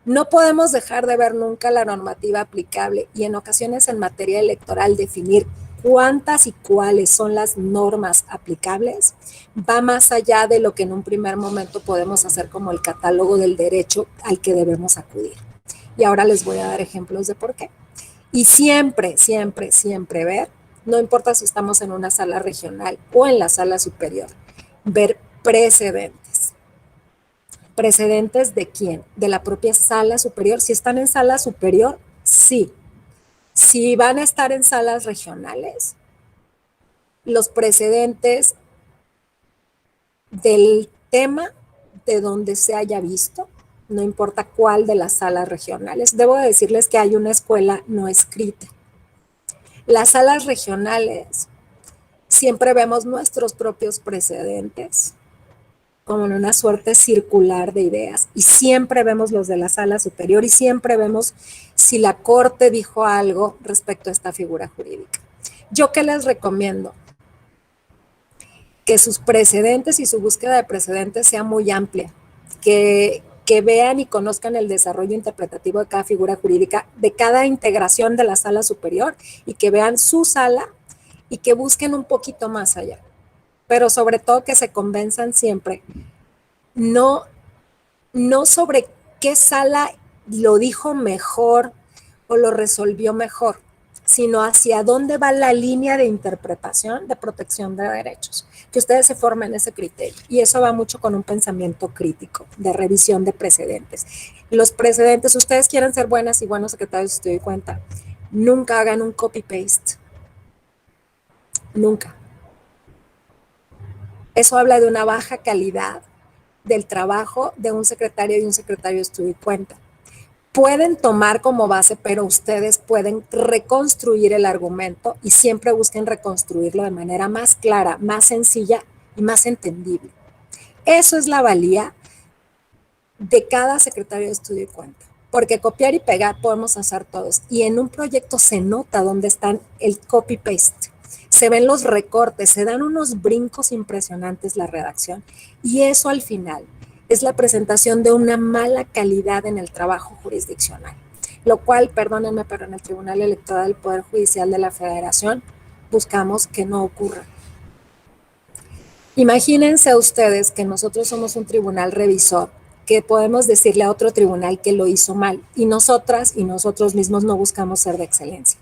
No podemos dejar de ver nunca la normativa aplicable y en ocasiones en materia electoral definir cuántas y cuáles son las normas aplicables va más allá de lo que en un primer momento podemos hacer como el catálogo del derecho al que debemos acudir. Y ahora les voy a dar ejemplos de por qué. Y siempre, siempre, siempre ver, no importa si estamos en una sala regional o en la sala superior, ver precedentes. ¿Precedentes de quién? De la propia sala superior. Si están en sala superior, sí. Si van a estar en salas regionales, los precedentes del tema de donde se haya visto, no importa cuál de las salas regionales. Debo decirles que hay una escuela no escrita. Las salas regionales siempre vemos nuestros propios precedentes, como en una suerte circular de ideas, y siempre vemos los de la sala superior y siempre vemos si la corte dijo algo respecto a esta figura jurídica. ¿Yo qué les recomiendo? Que sus precedentes y su búsqueda de precedentes sea muy amplia, que vean y conozcan el desarrollo interpretativo de cada figura jurídica, de cada integración de la sala superior, y que vean su sala y que busquen un poquito más allá. Pero sobre todo que se convenzan siempre, no sobre qué sala lo dijo mejor o lo resolvió mejor, sino hacia dónde va la línea de interpretación de protección de derechos, que ustedes se formen ese criterio. Y eso va mucho con un pensamiento crítico, de revisión de precedentes. Los precedentes, ustedes quieren ser buenas y buenos secretarios, si te doy cuenta, nunca hagan un copy-paste. Nunca. Eso habla de una baja calidad del trabajo de un secretario y un secretario de estudio y cuenta. Pueden tomar como base, pero ustedes pueden reconstruir el argumento y siempre busquen reconstruirlo de manera más clara, más sencilla y más entendible. Eso es la valía de cada secretario de estudio y cuenta, porque copiar y pegar podemos hacer todos, y en un proyecto se nota dónde están el copy-paste. Se ven los recortes, se dan unos brincos impresionantes la redacción, y eso al final es la presentación de una mala calidad en el trabajo jurisdiccional, lo cual, perdónenme, pero en el Tribunal Electoral del Poder Judicial de la Federación buscamos que no ocurra. Imagínense ustedes que nosotros somos un tribunal revisor, que podemos decirle a otro tribunal que lo hizo mal, y nosotras y nosotros mismos no buscamos ser de excelencia.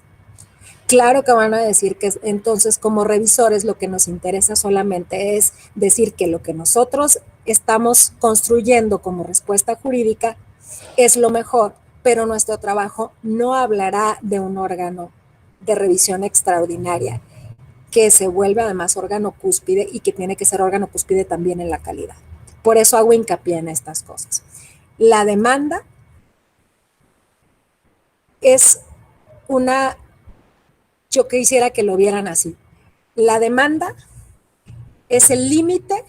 Claro que van a decir que entonces como revisores lo que nos interesa solamente es decir que lo que nosotros estamos construyendo como respuesta jurídica es lo mejor, pero nuestro trabajo no hablará de un órgano de revisión extraordinaria que se vuelve además órgano cúspide y que tiene que ser órgano cúspide también en la calidad. Por eso hago hincapié en estas cosas. La demanda es una... Yo quisiera que lo vieran así. La demanda es el límite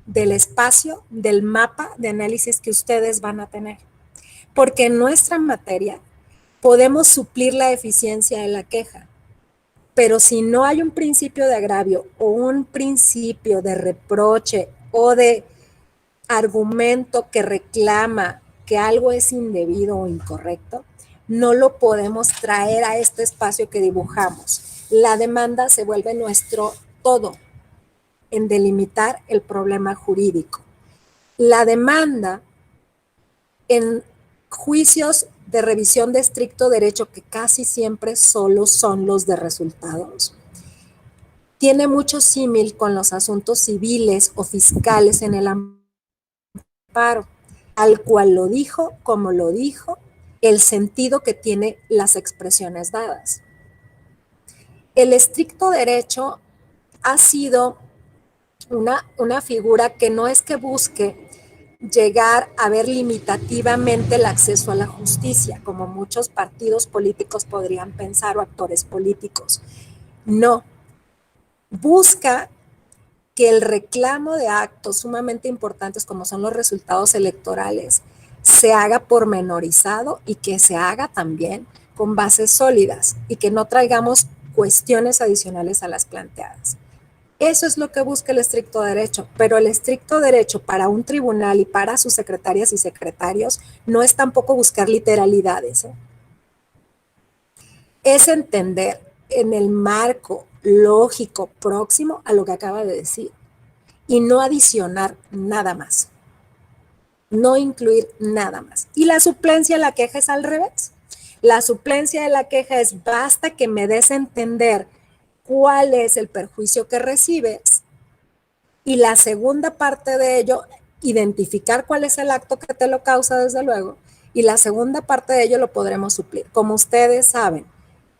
del espacio, del mapa de análisis que ustedes van a tener. Porque en nuestra materia podemos suplir la eficiencia de la queja, pero si no hay un principio de agravio o un principio de reproche o de argumento que reclama que algo es indebido o incorrecto, no lo podemos traer a este espacio que dibujamos. La demanda se vuelve nuestro todo en delimitar el problema jurídico. La demanda en juicios de revisión de estricto derecho, que casi siempre solo son los de resultados, tiene mucho símil con los asuntos civiles o fiscales en el amparo, al cual lo dijo, como lo dijo, el sentido que tiene las expresiones dadas. El estricto derecho ha sido una figura que no es que busque llegar a ver limitativamente el acceso a la justicia, como muchos partidos políticos podrían pensar o actores políticos. No, busca que el reclamo de actos sumamente importantes como son los resultados electorales se haga pormenorizado y que se haga también con bases sólidas y que no traigamos cuestiones adicionales a las planteadas. Eso es lo que busca el estricto derecho, pero el estricto derecho para un tribunal y para sus secretarias y secretarios no es tampoco buscar literalidades, ¿eh? Es entender en el marco lógico próximo a lo que acaba de decir y no adicionar nada más, no incluir nada más. Y la suplencia de la queja es al revés. La suplencia de la queja es basta que me des a entender cuál es el perjuicio que recibes y la segunda parte de ello, identificar cuál es el acto que te lo causa, desde luego, y la segunda parte de ello lo podremos suplir. Como ustedes saben,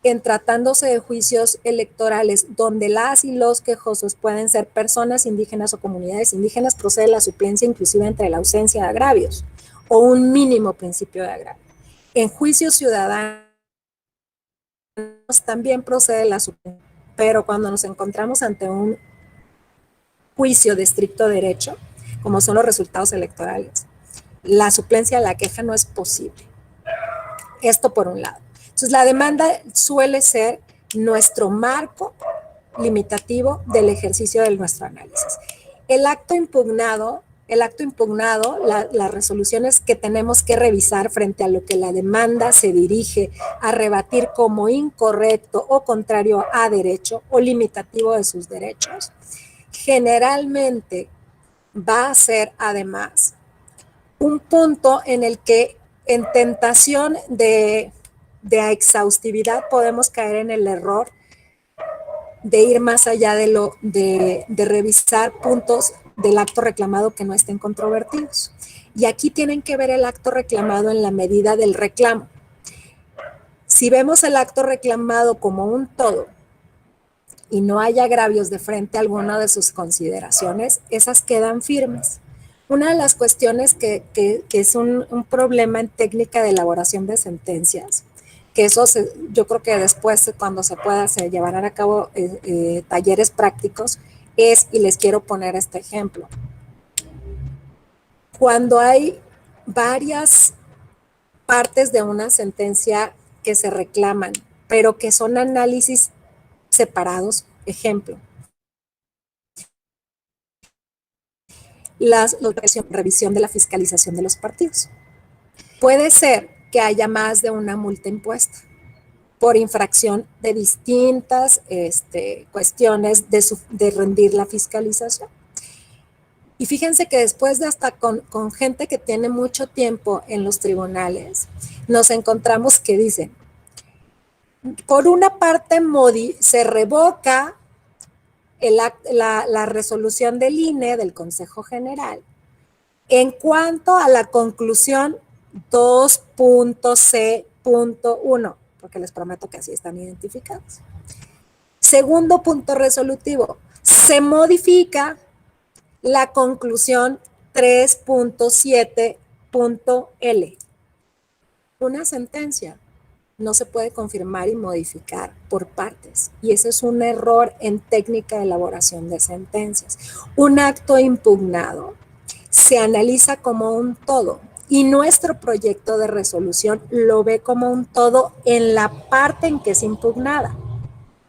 en tratándose de juicios electorales donde las y los quejosos pueden ser personas indígenas o comunidades indígenas, procede la suplencia inclusive entre la ausencia de agravios o un mínimo principio de agravio. En juicios ciudadanos también procede la suplencia, pero cuando nos encontramos ante un juicio de estricto derecho, como son los resultados electorales, la suplencia de la queja no es posible. Esto por un lado. Entonces, la demanda suele ser nuestro marco limitativo del ejercicio de nuestro análisis. El acto impugnado, las resoluciones que tenemos que revisar frente a lo que la demanda se dirige a rebatir como incorrecto o contrario a derecho o limitativo de sus derechos, generalmente va a ser además un punto en el que en tentación de exhaustividad podemos caer en el error de ir más allá de revisar puntos del acto reclamado que no estén controvertidos. Y aquí tienen que ver el acto reclamado en la medida del reclamo. Si vemos el acto reclamado como un todo y no hay agravios de frente a alguna de sus consideraciones, esas quedan firmes. Una de las cuestiones que es un problema en técnica de elaboración de sentencias, que eso yo creo que después, cuando se pueda, se llevarán a cabo talleres prácticos, y les quiero poner este ejemplo. Cuando hay varias partes de una sentencia que se reclaman, pero que son análisis separados, ejemplo, la revisión de la fiscalización de los partidos. Puede ser que haya más de una multa impuesta por infracción de distintas cuestiones de rendir la fiscalización. Y fíjense que después de hasta con gente que tiene mucho tiempo en los tribunales, nos encontramos que dicen, por una parte se revoca la resolución del INE, del Consejo General, en cuanto a la conclusión 2.c.1, porque les prometo que así están identificados. Segundo punto resolutivo, se modifica la conclusión 3.7.l. Una sentencia no se puede confirmar y modificar por partes, y ese es un error en técnica de elaboración de sentencias. Un acto impugnado se analiza como un todo, y nuestro proyecto de resolución lo ve como un todo en la parte en que es impugnada,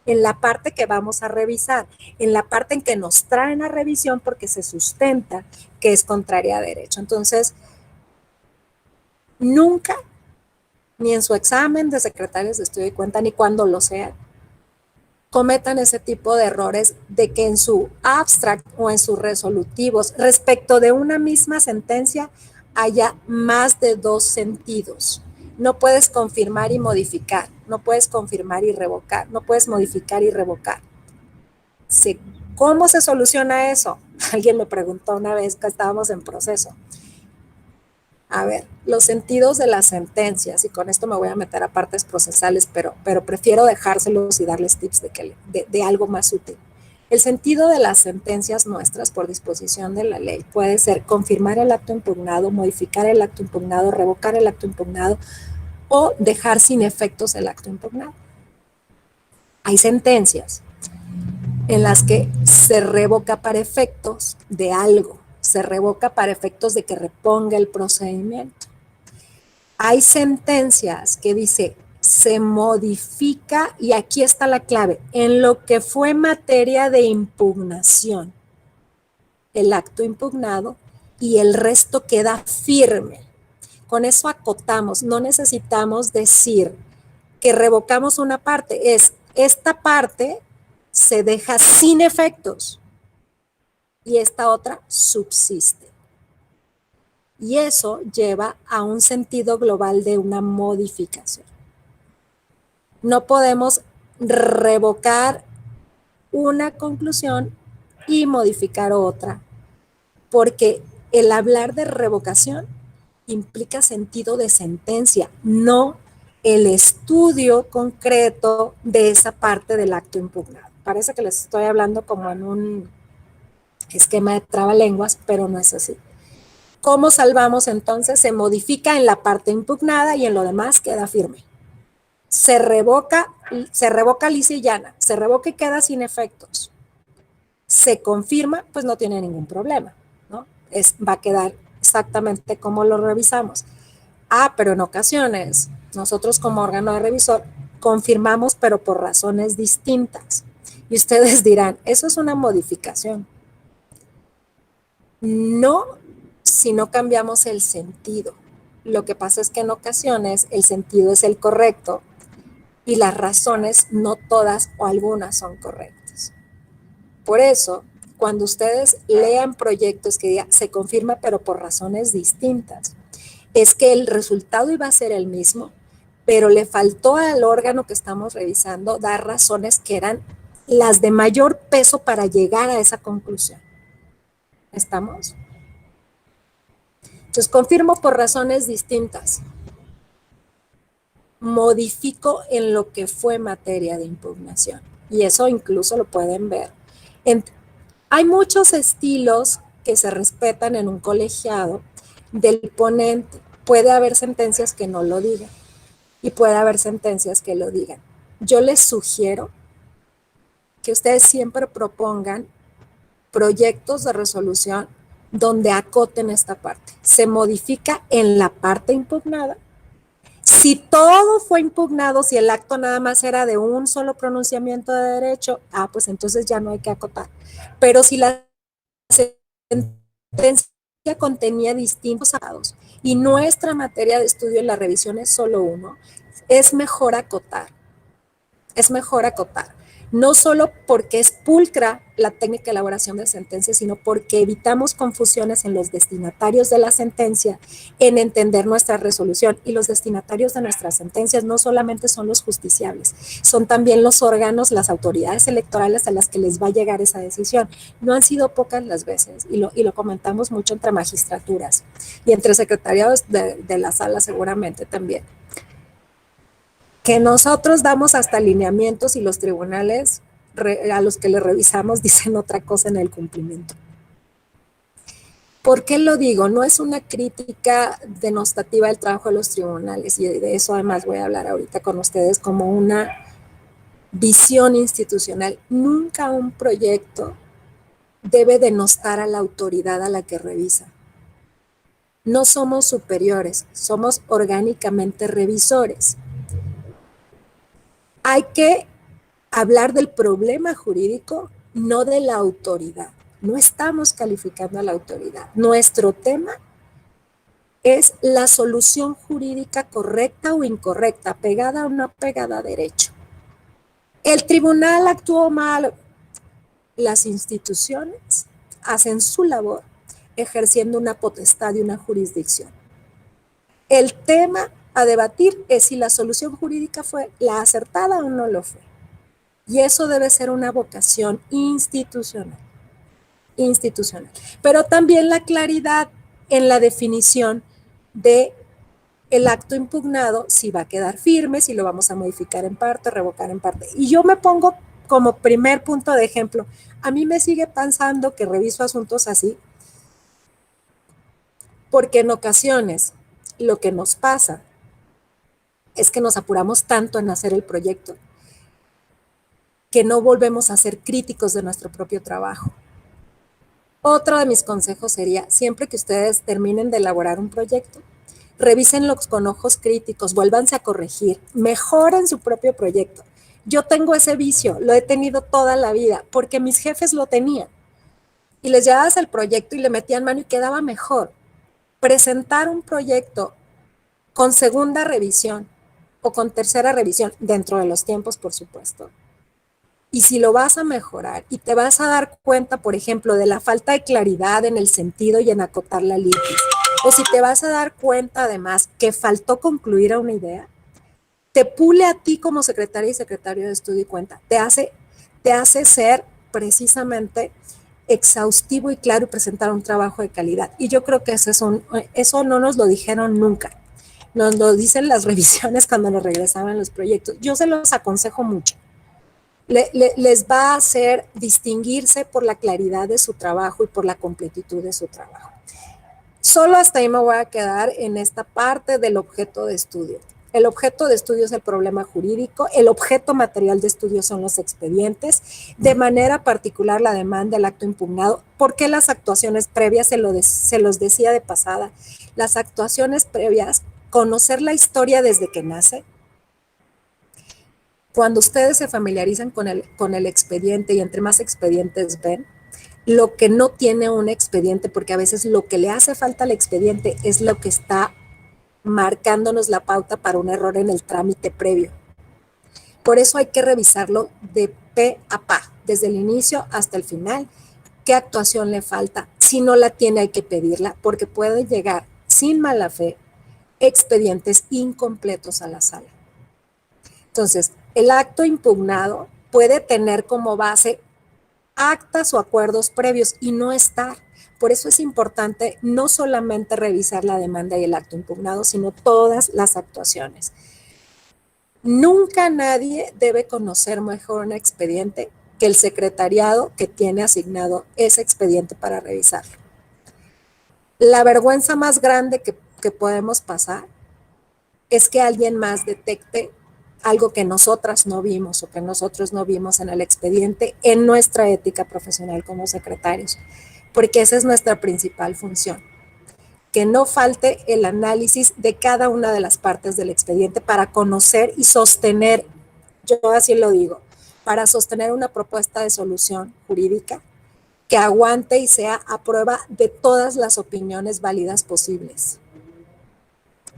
en la parte que vamos a revisar, en la parte en que nos traen a revisión porque se sustenta que es contraria a derecho. Entonces, nunca, ni en su examen de secretarios de estudio y cuenta, ni cuando lo sean, cometan ese tipo de errores de que en su abstract o en sus resolutivos respecto de una misma sentencia haya más de dos sentidos. No puedes confirmar y modificar, no puedes confirmar y revocar, no puedes modificar y revocar. ¿Cómo se soluciona eso? Alguien me preguntó una vez que estábamos en proceso. A ver, los sentidos de las sentencias, y con esto me voy a meter a partes procesales, pero prefiero dejárselos y darles tips de algo más útil. El sentido de las sentencias nuestras por disposición de la ley puede ser confirmar el acto impugnado, modificar el acto impugnado, revocar el acto impugnado o dejar sin efectos el acto impugnado. Hay sentencias en las que se revoca para efectos de algo, se revoca para efectos de que reponga el procedimiento. Hay sentencias que dice se modifica, y aquí está la clave, en lo que fue materia de impugnación, el acto impugnado, y el resto queda firme. Con eso acotamos, no necesitamos decir que revocamos una parte, es esta parte se deja sin efectos y esta otra subsiste. Y eso lleva a un sentido global de una modificación. No podemos revocar una conclusión y modificar otra, porque el hablar de revocación implica sentido de sentencia, no el estudio concreto de esa parte del acto impugnado. Parece que les estoy hablando como en un esquema de trabalenguas, pero no es así. ¿Cómo salvamos entonces? Se modifica en la parte impugnada y en lo demás queda firme. Se revoca lisa y llana, se revoca y queda sin efectos. Se confirma, pues no tiene ningún problema, ¿no? Va a quedar exactamente como lo revisamos. Pero en ocasiones, nosotros como órgano de revisor, confirmamos, pero por razones distintas. Y ustedes dirán, eso es una modificación. No, si no cambiamos el sentido. Lo que pasa es que en ocasiones el sentido es el correcto y las razones no todas o algunas son correctas. Por eso, cuando ustedes lean proyectos que digan se confirma pero por razones distintas, es que el resultado iba a ser el mismo, pero le faltó al órgano que estamos revisando dar razones que eran las de mayor peso para llegar a esa conclusión. ¿Estamos? Entonces, confirmo por razones distintas. Modifico en lo que fue materia de impugnación. Y eso incluso lo pueden ver. Hay muchos estilos que se respetan en un colegiado del ponente. Puede haber sentencias que no lo digan y puede haber sentencias que lo digan. Yo les sugiero que ustedes siempre propongan proyectos de resolución donde acoten esta parte. Se modifica en la parte impugnada. Si todo fue impugnado, si el acto nada más era de un solo pronunciamiento de derecho, pues entonces ya no hay que acotar. Pero si la sentencia contenía distintos actos y nuestra materia de estudio en la revisión es solo uno, es mejor acotar. Es mejor acotar. No solo porque es pulcra la técnica de elaboración de sentencias, sino porque evitamos confusiones en los destinatarios de la sentencia, en entender nuestra resolución. Y los destinatarios de nuestras sentencias no solamente son los justiciables, son también los órganos, las autoridades electorales a las que les va a llegar esa decisión. No han sido pocas las veces, y lo comentamos mucho entre magistraturas y entre secretariados de la sala seguramente también, que nosotros damos hasta lineamientos y los tribunales a los que le revisamos dicen otra cosa en el cumplimiento. ¿Por qué lo digo? No es una crítica denostativa del trabajo de los tribunales, y de eso además voy a hablar ahorita con ustedes como una visión institucional. Nunca un proyecto debe denostar a la autoridad a la que revisa. No somos superiores, somos orgánicamente revisores. Hay que hablar del problema jurídico, no de la autoridad. No estamos calificando a la autoridad. Nuestro tema es la solución jurídica correcta o incorrecta, pegada o no pegada a derecho. El tribunal actuó mal. Las instituciones hacen su labor ejerciendo una potestad y una jurisdicción. El tema a debatir es si la solución jurídica fue la acertada o no lo fue. Y eso debe ser una vocación institucional. Pero también la claridad en la definición de el acto impugnado, si va a quedar firme, si lo vamos a modificar en parte, revocar en parte. Y yo me pongo como primer punto de ejemplo. A mí me sigue pasando que reviso asuntos así, porque en ocasiones lo que nos pasa es que nos apuramos tanto en hacer el proyecto que no volvemos a ser críticos de nuestro propio trabajo. Otro de mis consejos sería, siempre que ustedes terminen de elaborar un proyecto, revísenlos con ojos críticos, vuélvanse a corregir, mejoren su propio proyecto. Yo tengo ese vicio, lo he tenido toda la vida, porque mis jefes lo tenían. Y les llevabas el proyecto y le metían mano y quedaba mejor. Presentar un proyecto con segunda revisión o con tercera revisión, dentro de los tiempos, por supuesto. Y si lo vas a mejorar y te vas a dar cuenta, por ejemplo, de la falta de claridad en el sentido y en acotar la litis, o si te vas a dar cuenta además que faltó concluir a una idea, te pule a ti como secretaria y secretario de estudio y cuenta, te hace ser precisamente exhaustivo y claro y presentar un trabajo de calidad. Y yo creo que eso no nos lo dijeron nunca. Nos lo dicen las revisiones cuando nos regresaban los proyectos. Yo se los aconsejo mucho. Les va a hacer distinguirse por la claridad de su trabajo y por la completitud de su trabajo. Solo hasta ahí me voy a quedar en esta parte del objeto de estudio. El objeto de estudio es el problema jurídico, el objeto material de estudio son los expedientes, de manera particular la demanda, el acto impugnado. ¿Por qué las actuaciones previas? Se los decía de pasada. Las actuaciones previas, conocer la historia desde que nace. Cuando ustedes se familiarizan con el expediente y entre más expedientes ven, lo que no tiene un expediente, porque a veces lo que le hace falta al expediente es lo que está marcándonos la pauta para un error en el trámite previo. Por eso hay que revisarlo de pe a pa, desde el inicio hasta el final. ¿Qué actuación le falta? Si no la tiene, hay que pedirla, porque puede llegar sin mala fe expedientes incompletos a la sala. Entonces, el acto impugnado puede tener como base actas o acuerdos previos y no estar. Por eso es importante no solamente revisar la demanda y el acto impugnado, sino todas las actuaciones. Nunca nadie debe conocer mejor un expediente que el secretariado que tiene asignado ese expediente para revisarlo. La vergüenza más grande que podemos pasar es que alguien más detecte algo que nosotras no vimos o que nosotros no vimos en el expediente en nuestra ética profesional como secretarios, porque esa es nuestra principal función, que no falte el análisis de cada una de las partes del expediente para conocer y sostener, yo así lo digo, para sostener una propuesta de solución jurídica que aguante y sea a prueba de todas las opiniones válidas posibles.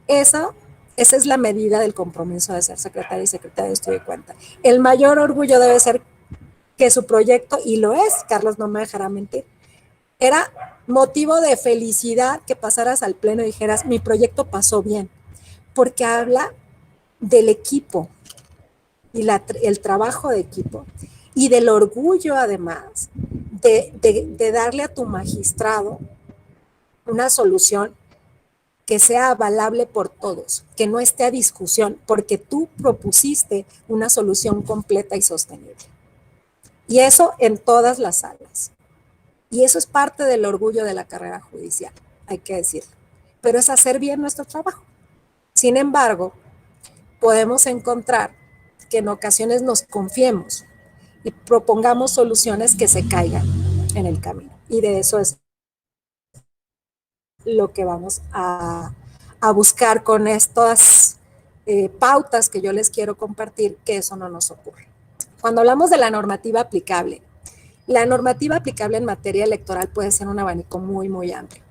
Esa es la medida del compromiso de ser secretaria y secretaria de estudio y cuenta. El mayor orgullo debe ser que su proyecto, y lo es, Carlos no me dejará mentir, era motivo de felicidad que pasaras al pleno y dijeras, mi proyecto pasó bien, porque habla del equipo y el trabajo de equipo y del orgullo además de darle a tu magistrado una solución que sea avalable por todos, que no esté a discusión, porque tú propusiste una solución completa y sostenible. Y eso en todas las salas. Y eso es parte del orgullo de la carrera judicial, hay que decirlo. Pero es hacer bien nuestro trabajo. Sin embargo, podemos encontrar que en ocasiones nos confiemos y propongamos soluciones que se caigan en el camino. Y de eso es lo que vamos a buscar con estas pautas que yo les quiero compartir, que eso no nos ocurre. Cuando hablamos de la normativa aplicable en materia electoral puede ser un abanico muy, muy amplio.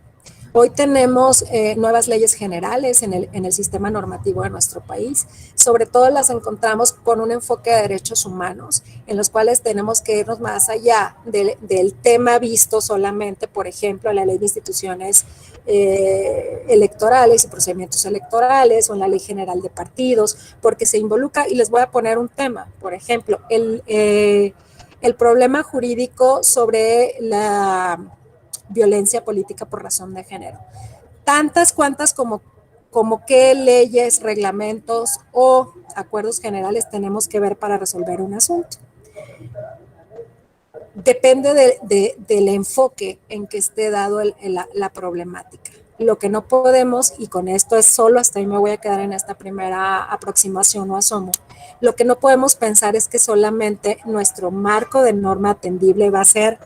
Hoy tenemos nuevas leyes generales en el sistema normativo de nuestro país. Sobre todo las encontramos con un enfoque de derechos humanos, en los cuales tenemos que irnos más allá del tema visto solamente, por ejemplo, en la ley de instituciones electorales y procedimientos electorales o en la ley general de partidos, porque se involucra, y les voy a poner un tema, por ejemplo, el problema jurídico sobre la violencia política por razón de género. Tantas cuantas como qué leyes, reglamentos o acuerdos generales tenemos que ver para resolver un asunto. Depende del enfoque en que esté dado la problemática. Lo que no podemos, y con esto es solo, hasta ahí me voy a quedar en esta primera aproximación o asomo, lo que no podemos pensar es que solamente nuestro marco de norma atendible va a ser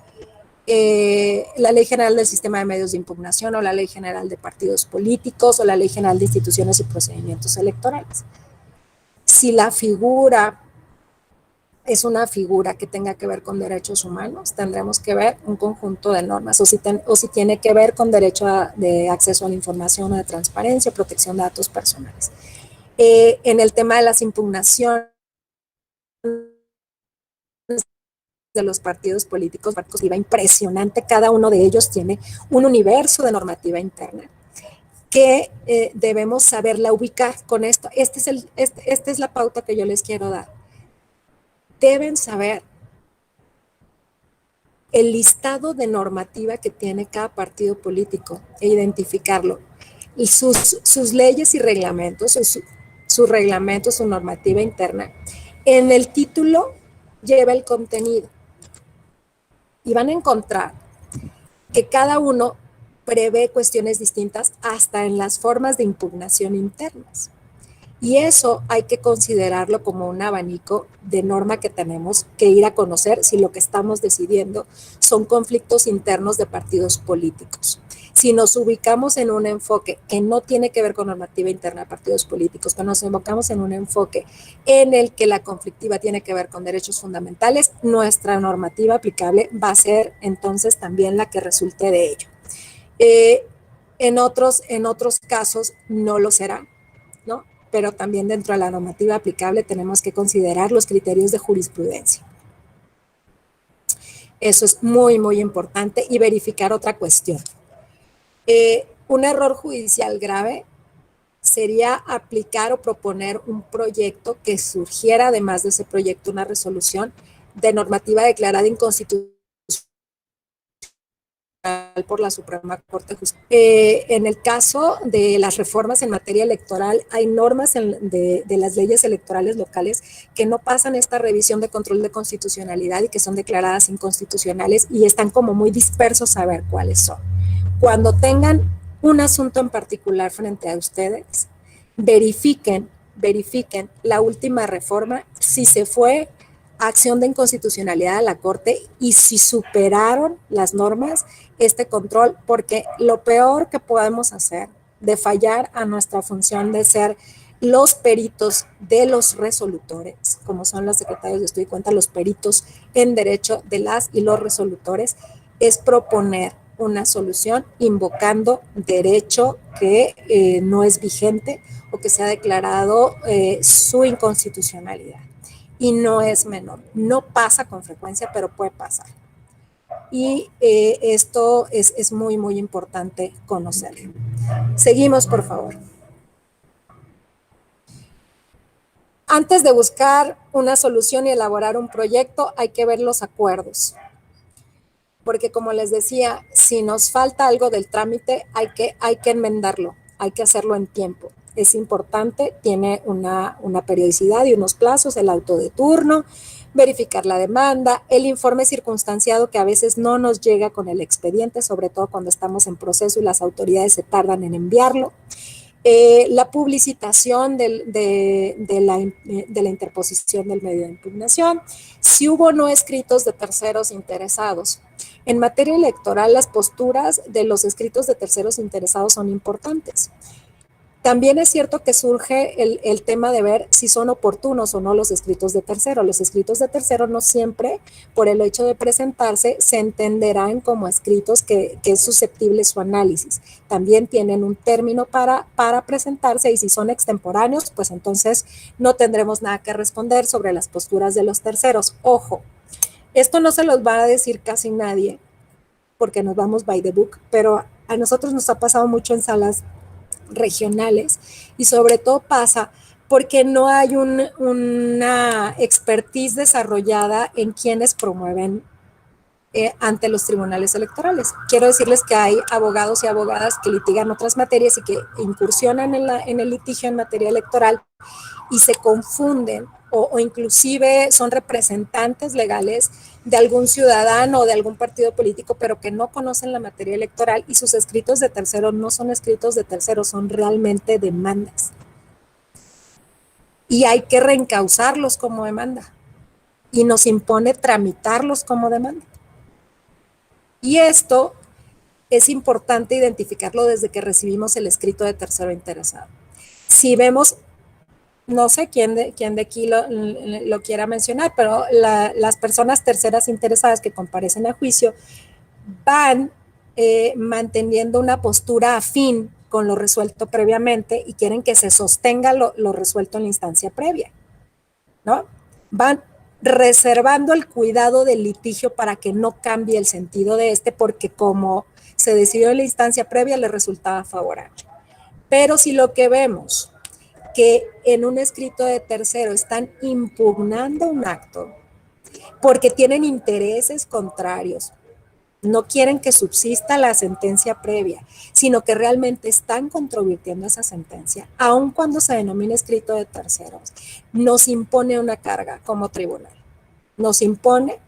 la Ley General del Sistema de Medios de Impugnación o la Ley General de Partidos Políticos o la Ley General de Instituciones y Procedimientos Electorales. Si la figura es una figura que tenga que ver con derechos humanos, tendremos que ver un conjunto de normas, o si tiene que ver con derecho de acceso a la información o de transparencia, protección de datos personales. En el tema de las impugnaciones de los partidos políticos, impresionante, cada uno de ellos tiene un universo de normativa interna que debemos saberla ubicar con esto. Esta es la pauta que yo les quiero dar. Deben saber el listado de normativa que tiene cada partido político e identificarlo. Y sus leyes y reglamentos, su reglamento, su normativa interna. En el título lleva el contenido. Y van a encontrar que cada uno prevé cuestiones distintas hasta en las formas de impugnación internas. Y eso hay que considerarlo como un abanico de norma que tenemos que ir a conocer si lo que estamos decidiendo son conflictos internos de partidos políticos. Si nos ubicamos en un enfoque que no tiene que ver con normativa interna de partidos políticos, que nos enfocamos en un enfoque en el que la conflictiva tiene que ver con derechos fundamentales, nuestra normativa aplicable va a ser entonces también la que resulte de ello. En otros casos no lo será, ¿no? Pero también dentro de la normativa aplicable tenemos que considerar los criterios de jurisprudencia. Eso es muy, muy importante. Y verificar otra cuestión. Un error judicial grave sería aplicar o proponer un proyecto que surgiera, además de ese proyecto, una resolución de normativa declarada inconstitucional por la Suprema Corte de Justicia. En el caso de las reformas en materia electoral, hay normas de las leyes electorales locales que no pasan esta revisión de control de constitucionalidad y que son declaradas inconstitucionales y están como muy dispersos a ver cuáles son. Cuando tengan un asunto en particular frente a ustedes, verifiquen la última reforma, si se fue acción de inconstitucionalidad a la Corte y si superaron las normas este control, porque lo peor que podemos hacer de fallar a nuestra función de ser los peritos de los resolutores, como son los secretarios de estudio y cuenta, los peritos en derecho de las y los resolutores, es proponer una solución invocando derecho que no es vigente o que se ha declarado su inconstitucionalidad. Y no es menor, no pasa con frecuencia, pero puede pasar. Y esto es muy, muy importante conocerlo. Seguimos, por favor. Antes de buscar una solución y elaborar un proyecto, hay que ver los acuerdos. Porque como les decía, si nos falta algo del trámite, hay que enmendarlo, hay que hacerlo en tiempo. Es importante, tiene una periodicidad y unos plazos, el auto de turno, verificar la demanda, el informe circunstanciado que a veces no nos llega con el expediente, sobre todo cuando estamos en proceso y las autoridades se tardan en enviarlo. La publicitación de la interposición del medio de impugnación, si hubo no escritos de terceros interesados. En materia electoral, las posturas de los escritos de terceros interesados son importantes. También es cierto que surge el tema de ver si son oportunos o no los escritos de tercero. Los escritos de tercero no siempre, por el hecho de presentarse, se entenderán como escritos que es susceptible su análisis. También tienen un término para presentarse y si son extemporáneos, pues entonces no tendremos nada que responder sobre las posturas de los terceros. Ojo, esto no se los va a decir casi nadie porque nos vamos by the book, pero a nosotros nos ha pasado mucho en salas regionales y sobre todo pasa porque no hay una expertise desarrollada en quienes promueven ante los tribunales electorales. Quiero decirles que hay abogados y abogadas que litigan otras materias y que incursionan en el litigio en materia electoral y se confunden o inclusive son representantes legales de algún ciudadano o de algún partido político, pero que no conocen la materia electoral y sus escritos de tercero no son escritos de tercero, son realmente demandas. Y hay que reencauzarlos como demanda y nos impone tramitarlos como demanda. Y esto es importante identificarlo desde que recibimos el escrito de tercero interesado. Si vemos, no sé quién de aquí lo quiera mencionar, pero las personas terceras interesadas que comparecen a juicio van manteniendo una postura afín con lo resuelto previamente y quieren que se sostenga lo resuelto en la instancia previa, ¿no? Van reservando el cuidado del litigio para que no cambie el sentido de este, porque como se decidió en la instancia previa, le resultaba favorable. Pero si lo que vemos que en un escrito de tercero están impugnando un acto porque tienen intereses contrarios, no quieren que subsista la sentencia previa, sino que realmente están controvirtiendo esa sentencia, aun cuando se denomina escrito de terceros, nos impone una carga como tribunal. Nos impone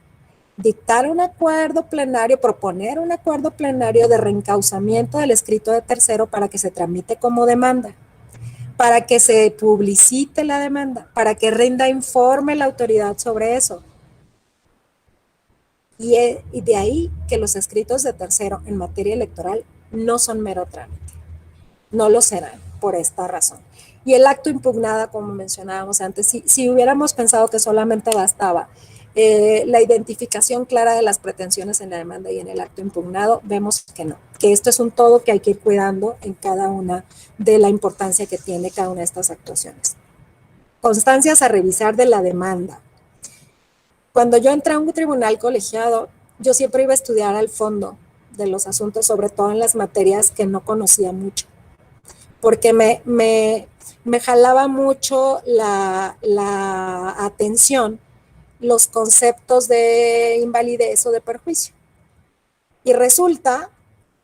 dictar un acuerdo plenario, proponer un acuerdo plenario de reencauzamiento del escrito de tercero para que se tramite como demanda, para que se publicite la demanda, para que rinda informe la autoridad sobre eso. Y de ahí que los escritos de tercero en materia electoral no son mero trámite, no lo serán por esta razón. Y el acto impugnada, como mencionábamos antes, si hubiéramos pensado que solamente bastaba la identificación clara de las pretensiones en la demanda y en el acto impugnado, vemos que no, que esto es un todo que hay que ir cuidando en cada una de la importancia que tiene cada una de estas actuaciones. Constancias a revisar de la demanda. Cuando yo entré a un tribunal colegiado, yo siempre iba a estudiar al fondo de los asuntos, sobre todo en las materias que no conocía mucho, porque me jalaba mucho la atención los conceptos de invalidez o de perjuicio. Y resulta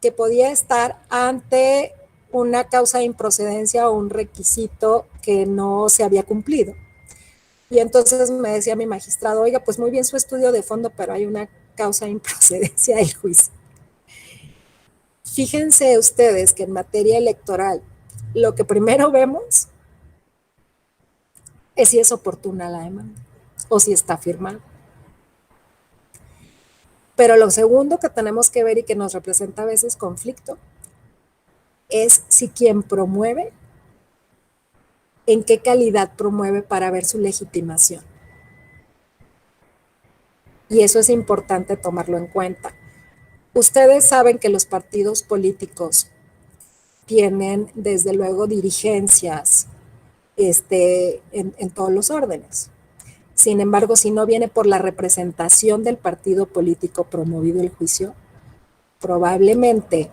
que podía estar ante una causa de improcedencia o un requisito que no se había cumplido. Y entonces me decía mi magistrado, oiga, pues muy bien su estudio de fondo, pero hay una causa de improcedencia del juicio. Fíjense ustedes que en materia electoral, lo que primero vemos es si es oportuna la demanda o si está firmada. Pero lo segundo que tenemos que ver y que nos representa a veces conflicto es si quien promueve, en qué calidad promueve para ver su legitimación. Y eso es importante tomarlo en cuenta. Ustedes saben que los partidos políticos tienen desde luego dirigencias en todos los órdenes. Sin embargo, si no viene por la representación del partido político promovido el juicio, probablemente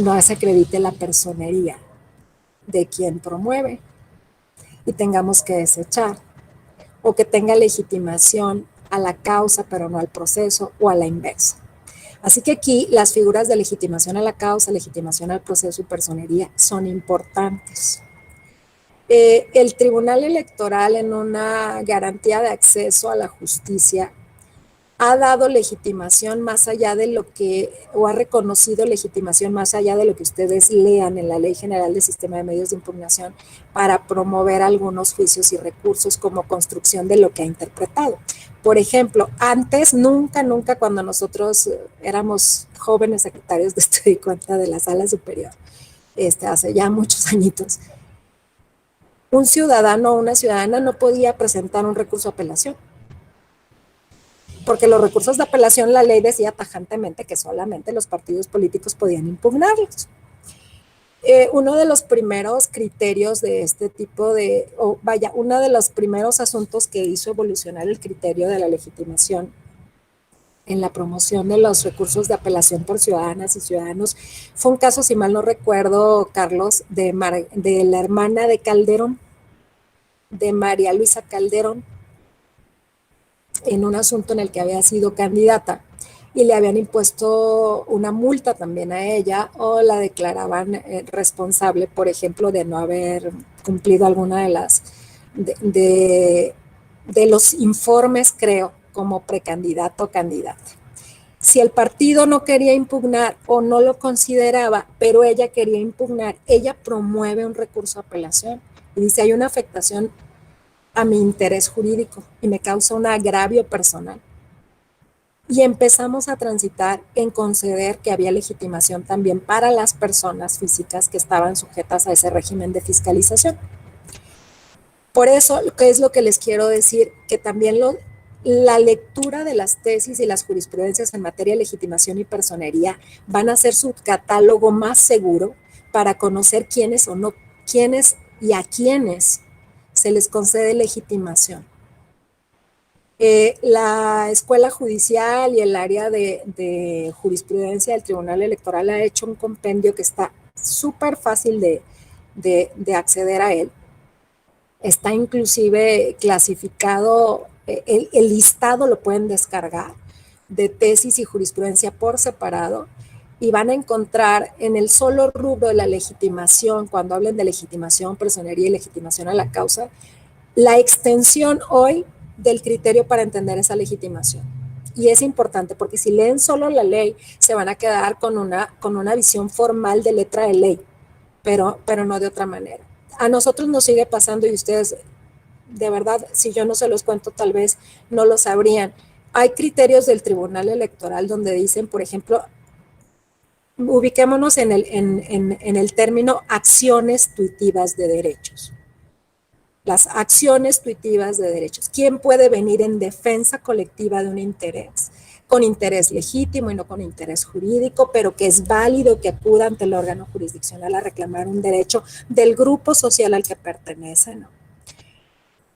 no se acredite la personería de quien promueve y tengamos que desechar, o que tenga legitimación a la causa pero no al proceso, o a la inversa. Así que aquí las figuras de legitimación a la causa, legitimación al proceso y personería son importantes. El Tribunal Electoral, en una garantía de acceso a la justicia, ha dado legitimación más allá de lo que, o ha reconocido legitimación más allá de lo que ustedes lean en la Ley General del Sistema de Medios de Impugnación para promover algunos juicios y recursos como construcción de lo que ha interpretado. Por ejemplo, antes, nunca cuando nosotros éramos jóvenes secretarios de estudio y cuenta de la Sala Superior, hace ya muchos añitos, un ciudadano o una ciudadana no podía presentar un recurso de apelación, porque los recursos de apelación, la ley decía tajantemente que solamente los partidos políticos podían impugnarlos. Uno de los primeros criterios de este tipo uno de los primeros asuntos que hizo evolucionar el criterio de la legitimación en la promoción de los recursos de apelación por ciudadanas y ciudadanos fue un caso, si mal no recuerdo, Carlos, de la hermana de Calderón, de María Luisa Calderón, en un asunto en el que había sido candidata y le habían impuesto una multa también a ella o la declaraban responsable, por ejemplo, de no haber cumplido alguna de las de los informes, creo, como precandidato o candidata. Si el partido no quería impugnar o no lo consideraba, pero ella quería impugnar, ella promueve un recurso de apelación y dice, hay una afectación a mi interés jurídico y me causa un agravio personal. y empezamos a transitar en conceder que había legitimación también para las personas físicas que estaban sujetas a ese régimen de fiscalización. Por eso, ¿qué es lo que les quiero decir? Que también la lectura de las tesis y las jurisprudencias en materia de legitimación y personería van a ser su catálogo más seguro para conocer quiénes o no, quiénes y a quiénes se les concede legitimación. La Escuela Judicial y el área de jurisprudencia del Tribunal Electoral ha hecho un compendio que está súper fácil de acceder a él. Está inclusive clasificado, el listado lo pueden descargar de tesis y jurisprudencia por separado y van a encontrar en el solo rubro de la legitimación, cuando hablen de legitimación, personería y legitimación a la causa, la extensión hoy del criterio para entender esa legitimación. Y es importante porque si leen solo la ley, se van a quedar con una visión formal de letra de ley, pero no de otra manera. A nosotros nos sigue pasando y ustedes, de verdad, si yo no se los cuento, tal vez no lo sabrían. Hay criterios del Tribunal Electoral donde dicen, por ejemplo, ubiquémonos en el término acciones tuitivas de derechos. Las acciones tuitivas de derechos. ¿Quién puede venir en defensa colectiva de un interés? Con interés legítimo y no con interés jurídico, pero que es válido que acuda ante el órgano jurisdiccional a reclamar un derecho del grupo social al que pertenece, ¿no?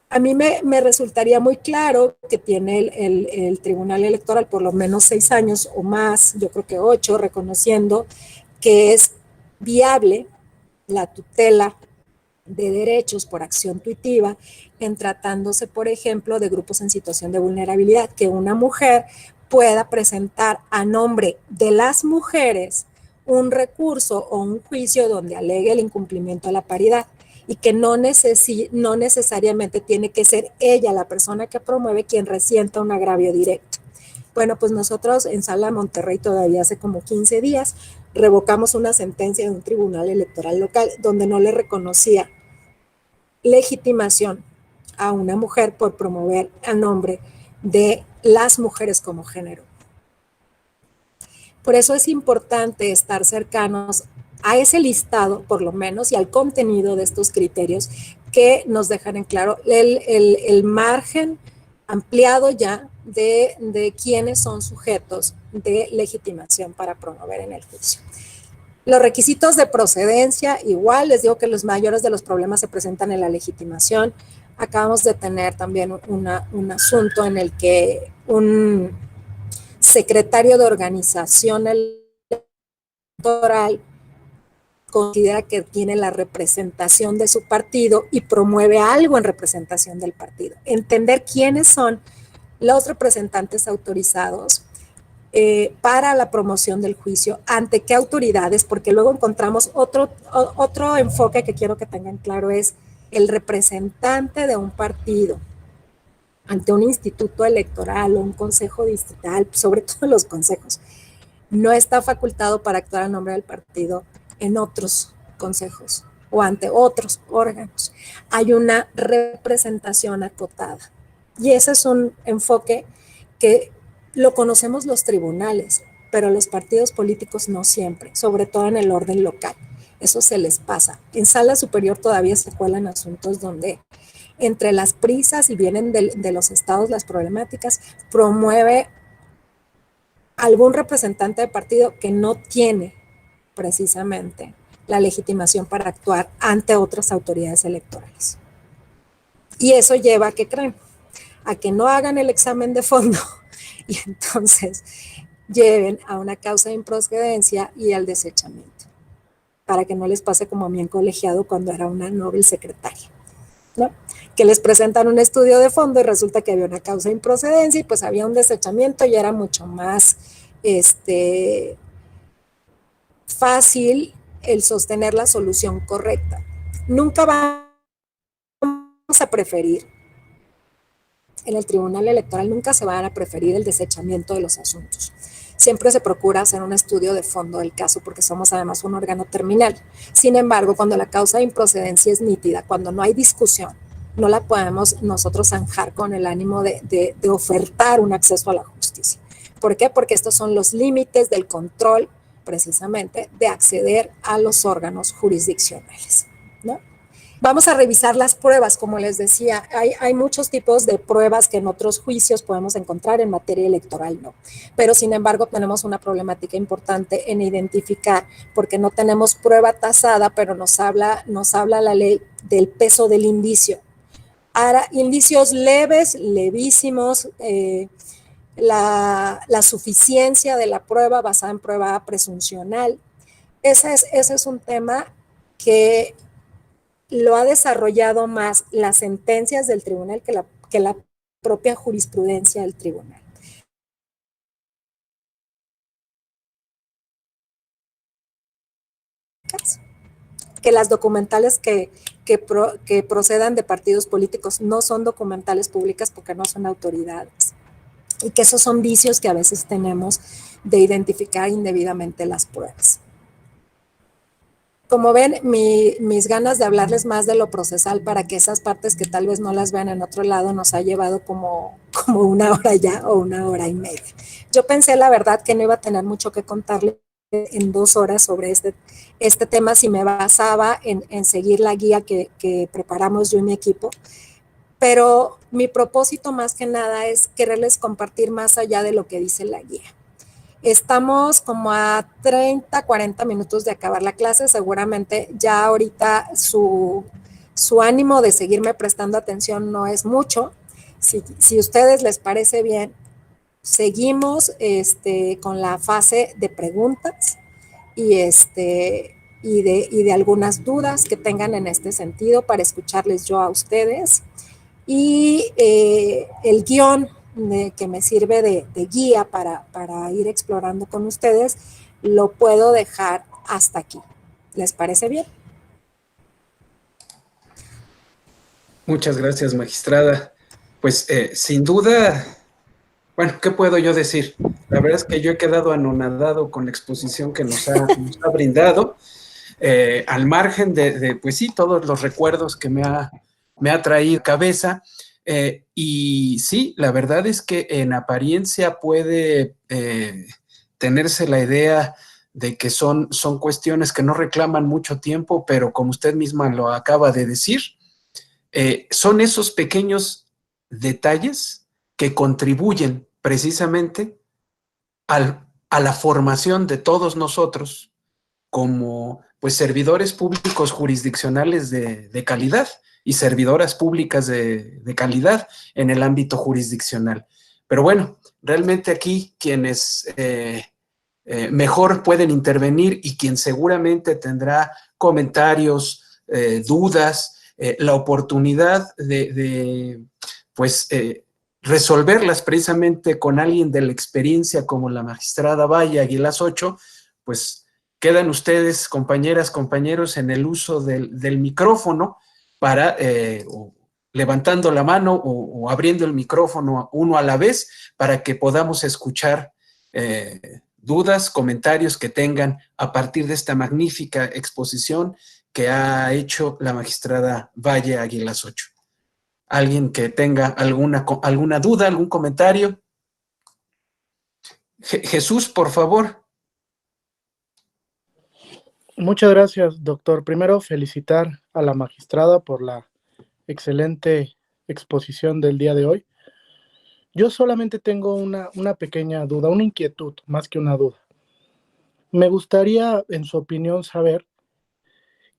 A mí me resultaría muy claro que tiene el Tribunal Electoral por lo menos 6 años o más, yo creo que 8, reconociendo que es viable la tutela de derechos por acción tuitiva en tratándose, por ejemplo, de grupos en situación de vulnerabilidad, que una mujer pueda presentar a nombre de las mujeres un recurso o un juicio donde alegue el incumplimiento a la paridad y que no necesariamente tiene que ser ella la persona que promueve quien resienta un agravio directo. Bueno, pues nosotros en Sala Monterrey todavía hace como 15 días revocamos una sentencia de un tribunal electoral local donde no le reconocía legitimación a una mujer por promover a nombre de las mujeres como género. Por eso es importante estar cercanos a ese listado, por lo menos, y al contenido de estos criterios que nos dejan en claro el margen ampliado ya de quiénes son sujetos de legitimación para promover en el juicio. Los requisitos de procedencia, igual, les digo que los mayores de los problemas se presentan en la legitimación. Acabamos de tener también un asunto en el que un secretario de organización electoral considera que tiene la representación de su partido y promueve algo en representación del partido. Entender quiénes son los representantes autorizados para la promoción del juicio, ante qué autoridades, porque luego encontramos otro enfoque que quiero que tengan claro, es el representante de un partido ante un instituto electoral o un consejo distrital, sobre todo los consejos, no está facultado para actuar a nombre del partido en otros consejos o ante otros órganos. Hay una representación acotada. Y ese es un enfoque que lo conocemos los tribunales, pero los partidos políticos no siempre, sobre todo en el orden local. Eso se les pasa. En sala superior todavía se cuelan asuntos donde entre las prisas y vienen de los estados las problemáticas, promueve algún representante de partido que no tiene precisamente la legitimación para actuar ante otras autoridades electorales. Y eso lleva a, ¿qué creen? A que no hagan el examen de fondo y entonces lleven a una causa de improcedencia y al desechamiento, para que no les pase como a mí en colegiado cuando era una noble secretaria, ¿no? Que les presentan un estudio de fondo y resulta que había una causa de improcedencia y pues había un desechamiento y era mucho más fácil el sostener la solución correcta. Nunca vamos a preferir, en el Tribunal Electoral nunca se van a preferir el desechamiento de los asuntos. Siempre se procura hacer un estudio de fondo del caso porque somos además un órgano terminal. Sin embargo, cuando la causa de improcedencia es nítida, cuando no hay discusión, no la podemos nosotros zanjar con el ánimo de ofertar un acceso a la justicia. ¿Por qué? Porque estos son los límites del control, precisamente, de acceder a los órganos jurisdiccionales, ¿no? Vamos a revisar las pruebas, como les decía, hay muchos tipos de pruebas que en otros juicios podemos encontrar, en materia electoral no, pero sin embargo tenemos una problemática importante en identificar, porque no tenemos prueba tasada, pero nos habla la ley del peso del indicio. Ahora, indicios leves, levísimos, la suficiencia de la prueba basada en prueba presuncional, ese es un tema que lo ha desarrollado más las sentencias del tribunal que la propia jurisprudencia del tribunal. Que las documentales que procedan de partidos políticos no son documentales públicas porque no son autoridades. Y que esos son vicios que a veces tenemos de identificar indebidamente las pruebas. Como ven, mis ganas de hablarles más de lo procesal para que esas partes que tal vez no las vean en otro lado nos ha llevado como 1 hora ya o 1 hora y media. Yo pensé, la verdad, que no iba a tener mucho que contarle en 2 horas sobre este tema si me basaba en seguir la guía que preparamos yo y mi equipo, pero mi propósito más que nada es quererles compartir más allá de lo que dice la guía. Estamos como a 30, 40 minutos de acabar la clase. Seguramente ya ahorita su ánimo de seguirme prestando atención no es mucho. Si a ustedes les parece bien, seguimos con la fase de preguntas y de algunas dudas que tengan en este sentido para escucharles yo a ustedes. Y el guión que me sirve de guía para ir explorando con ustedes, lo puedo dejar hasta aquí. ¿Les parece bien? Muchas gracias, magistrada. Pues sin duda, bueno, ¿qué puedo yo decir? La verdad es que yo he quedado anonadado con la exposición que nos ha brindado, al margen pues sí, todos los recuerdos que me ha traído cabeza. Y sí, la verdad es que en apariencia puede tenerse la idea de que son cuestiones que no reclaman mucho tiempo, pero como usted misma lo acaba de decir, son esos pequeños detalles que contribuyen precisamente a la formación de todos nosotros como pues servidores públicos jurisdiccionales de calidad y servidoras públicas de calidad en el ámbito jurisdiccional. Pero bueno, realmente aquí quienes mejor pueden intervenir y quien seguramente tendrá comentarios, dudas, la oportunidad pues, resolverlas precisamente con alguien de la experiencia como la magistrada Valle Aguilas Ochoa, pues quedan ustedes, compañeras, compañeros, en el uso del micrófono para, levantando la mano o abriendo el micrófono uno a la vez para que podamos escuchar dudas, comentarios que tengan a partir de esta magnífica exposición que ha hecho la magistrada Valle Aguilas Ochoa. ¿Alguien que tenga alguna duda, algún comentario? Jesús, por favor. Muchas gracias, doctor. Primero, felicitar a la magistrada por la excelente exposición del día de hoy. Yo solamente tengo una pequeña duda, una inquietud, más que una duda. Me gustaría, en su opinión, saber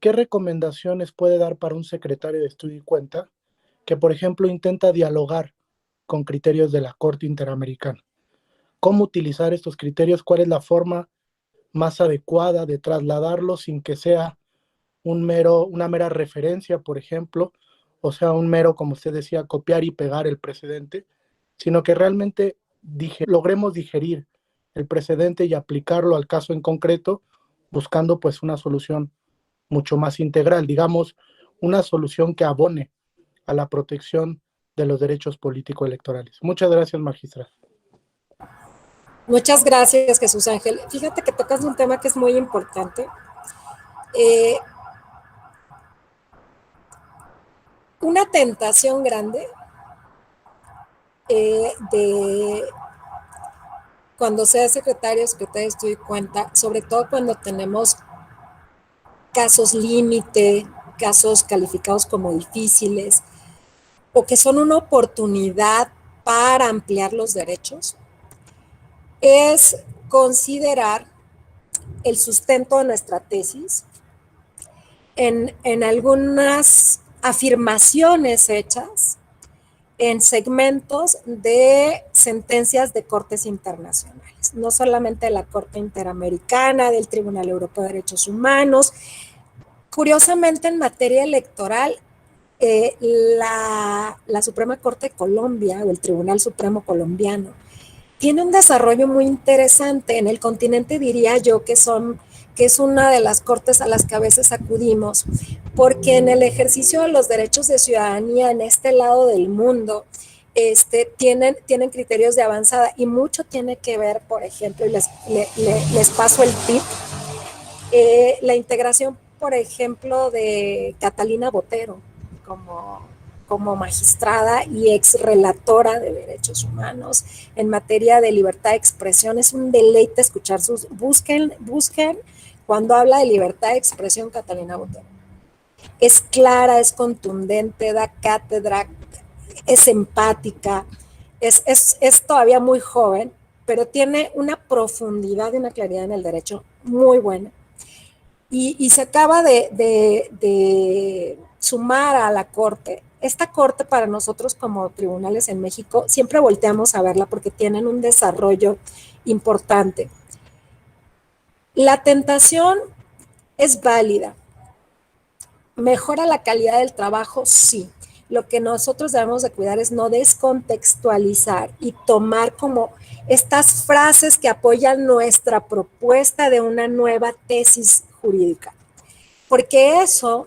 qué recomendaciones puede dar para un secretario de estudio y cuenta que, por ejemplo, intenta dialogar con criterios de la Corte Interamericana. ¿Cómo utilizar estos criterios? ¿Cuál es la forma más adecuada de trasladarlos sin que sea una mera referencia, por ejemplo, o sea, un mero, como usted decía, copiar y pegar el precedente, sino que realmente logremos digerir el precedente y aplicarlo al caso en concreto, buscando pues una solución mucho más integral, digamos, una solución que abone a la protección de los derechos político-electorales. Muchas gracias, magistrada. Muchas gracias, Jesús Ángel. Fíjate que tocas un tema que es muy importante. Una tentación grande cuando sea secretario o secretaria estoy cuenta, sobre todo cuando tenemos casos límite, casos calificados como difíciles, o que son una oportunidad para ampliar los derechos, es considerar el sustento de nuestra tesis en algunas afirmaciones hechas en segmentos de sentencias de cortes internacionales, no solamente de la Corte Interamericana, del Tribunal Europeo de Derechos Humanos. Curiosamente, en materia electoral, la Suprema Corte de Colombia o el Tribunal Supremo Colombiano tiene un desarrollo muy interesante. En el continente diría yo que es una de las cortes a las que a veces acudimos, porque en el ejercicio de los derechos de ciudadanía en este lado del mundo, tienen criterios de avanzada y mucho tiene que ver, por ejemplo, y les paso el tip, la integración, por ejemplo, de Catalina Botero como magistrada y ex relatora de derechos humanos en materia de libertad de expresión. Es un deleite escuchar busquen cuando habla de libertad de expresión Catalina Botero. Es clara, es contundente, da cátedra, es empática, es todavía muy joven, pero tiene una profundidad y una claridad en el derecho muy buena. Y se acaba de sumar a la Corte. Esta Corte para nosotros como tribunales en México siempre volteamos a verla porque tienen un desarrollo importante. La tentación es válida. ¿Mejora la calidad del trabajo? Sí. Lo que nosotros debemos de cuidar es no descontextualizar y tomar como estas frases que apoyan nuestra propuesta de una nueva tesis jurídica, porque eso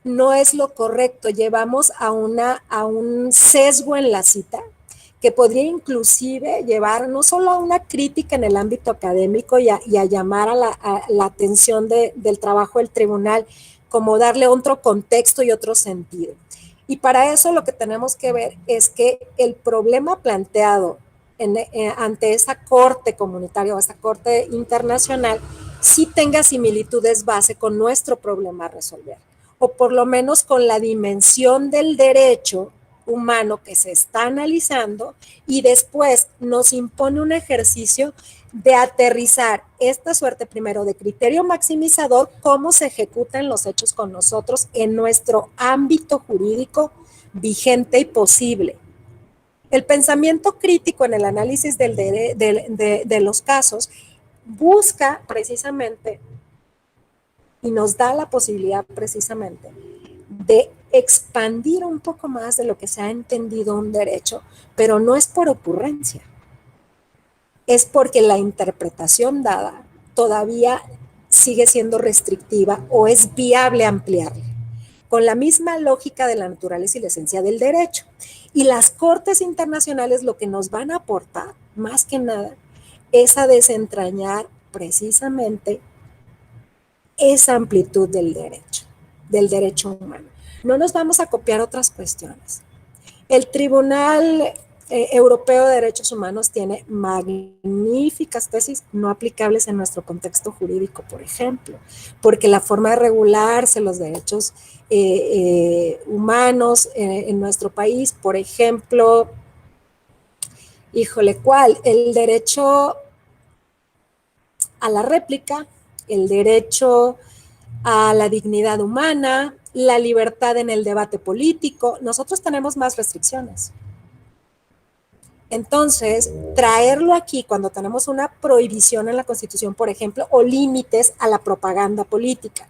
no es lo correcto. Llevamos a un sesgo en la cita que podría inclusive llevar no solo a una crítica en el ámbito académico y a llamar a la atención del trabajo del tribunal, como darle otro contexto y otro sentido. Y para eso lo que tenemos que ver es que el problema planteado ante esa corte comunitaria o esa corte internacional sí tenga similitudes base con nuestro problema a resolver, o por lo menos con la dimensión del derecho humano que se está analizando, y después nos impone un ejercicio de aterrizar esta suerte primero de criterio maximizador, cómo se ejecutan los hechos con nosotros en nuestro ámbito jurídico vigente y posible. El pensamiento crítico en el análisis de los casos busca precisamente y nos da la posibilidad precisamente de expandir un poco más de lo que se ha entendido un derecho, pero no es por ocurrencia, es porque la interpretación dada todavía sigue siendo restrictiva o es viable ampliarla, con la misma lógica de la naturaleza y la esencia del derecho. Y las cortes internacionales lo que nos van a aportar, más que nada, es a desentrañar precisamente esa amplitud del derecho humano. No nos vamos a copiar otras cuestiones. El Tribunal Europeo de Derechos Humanos tiene magníficas tesis no aplicables en nuestro contexto jurídico, por ejemplo, porque la forma de regularse los derechos humanos en nuestro país, por ejemplo, híjole, ¿cuál? El derecho a la réplica, el derecho a la dignidad humana, la libertad en el debate político. Nosotros tenemos más restricciones. Entonces, traerlo aquí cuando tenemos una prohibición en la Constitución, por ejemplo, o límites a la propaganda política.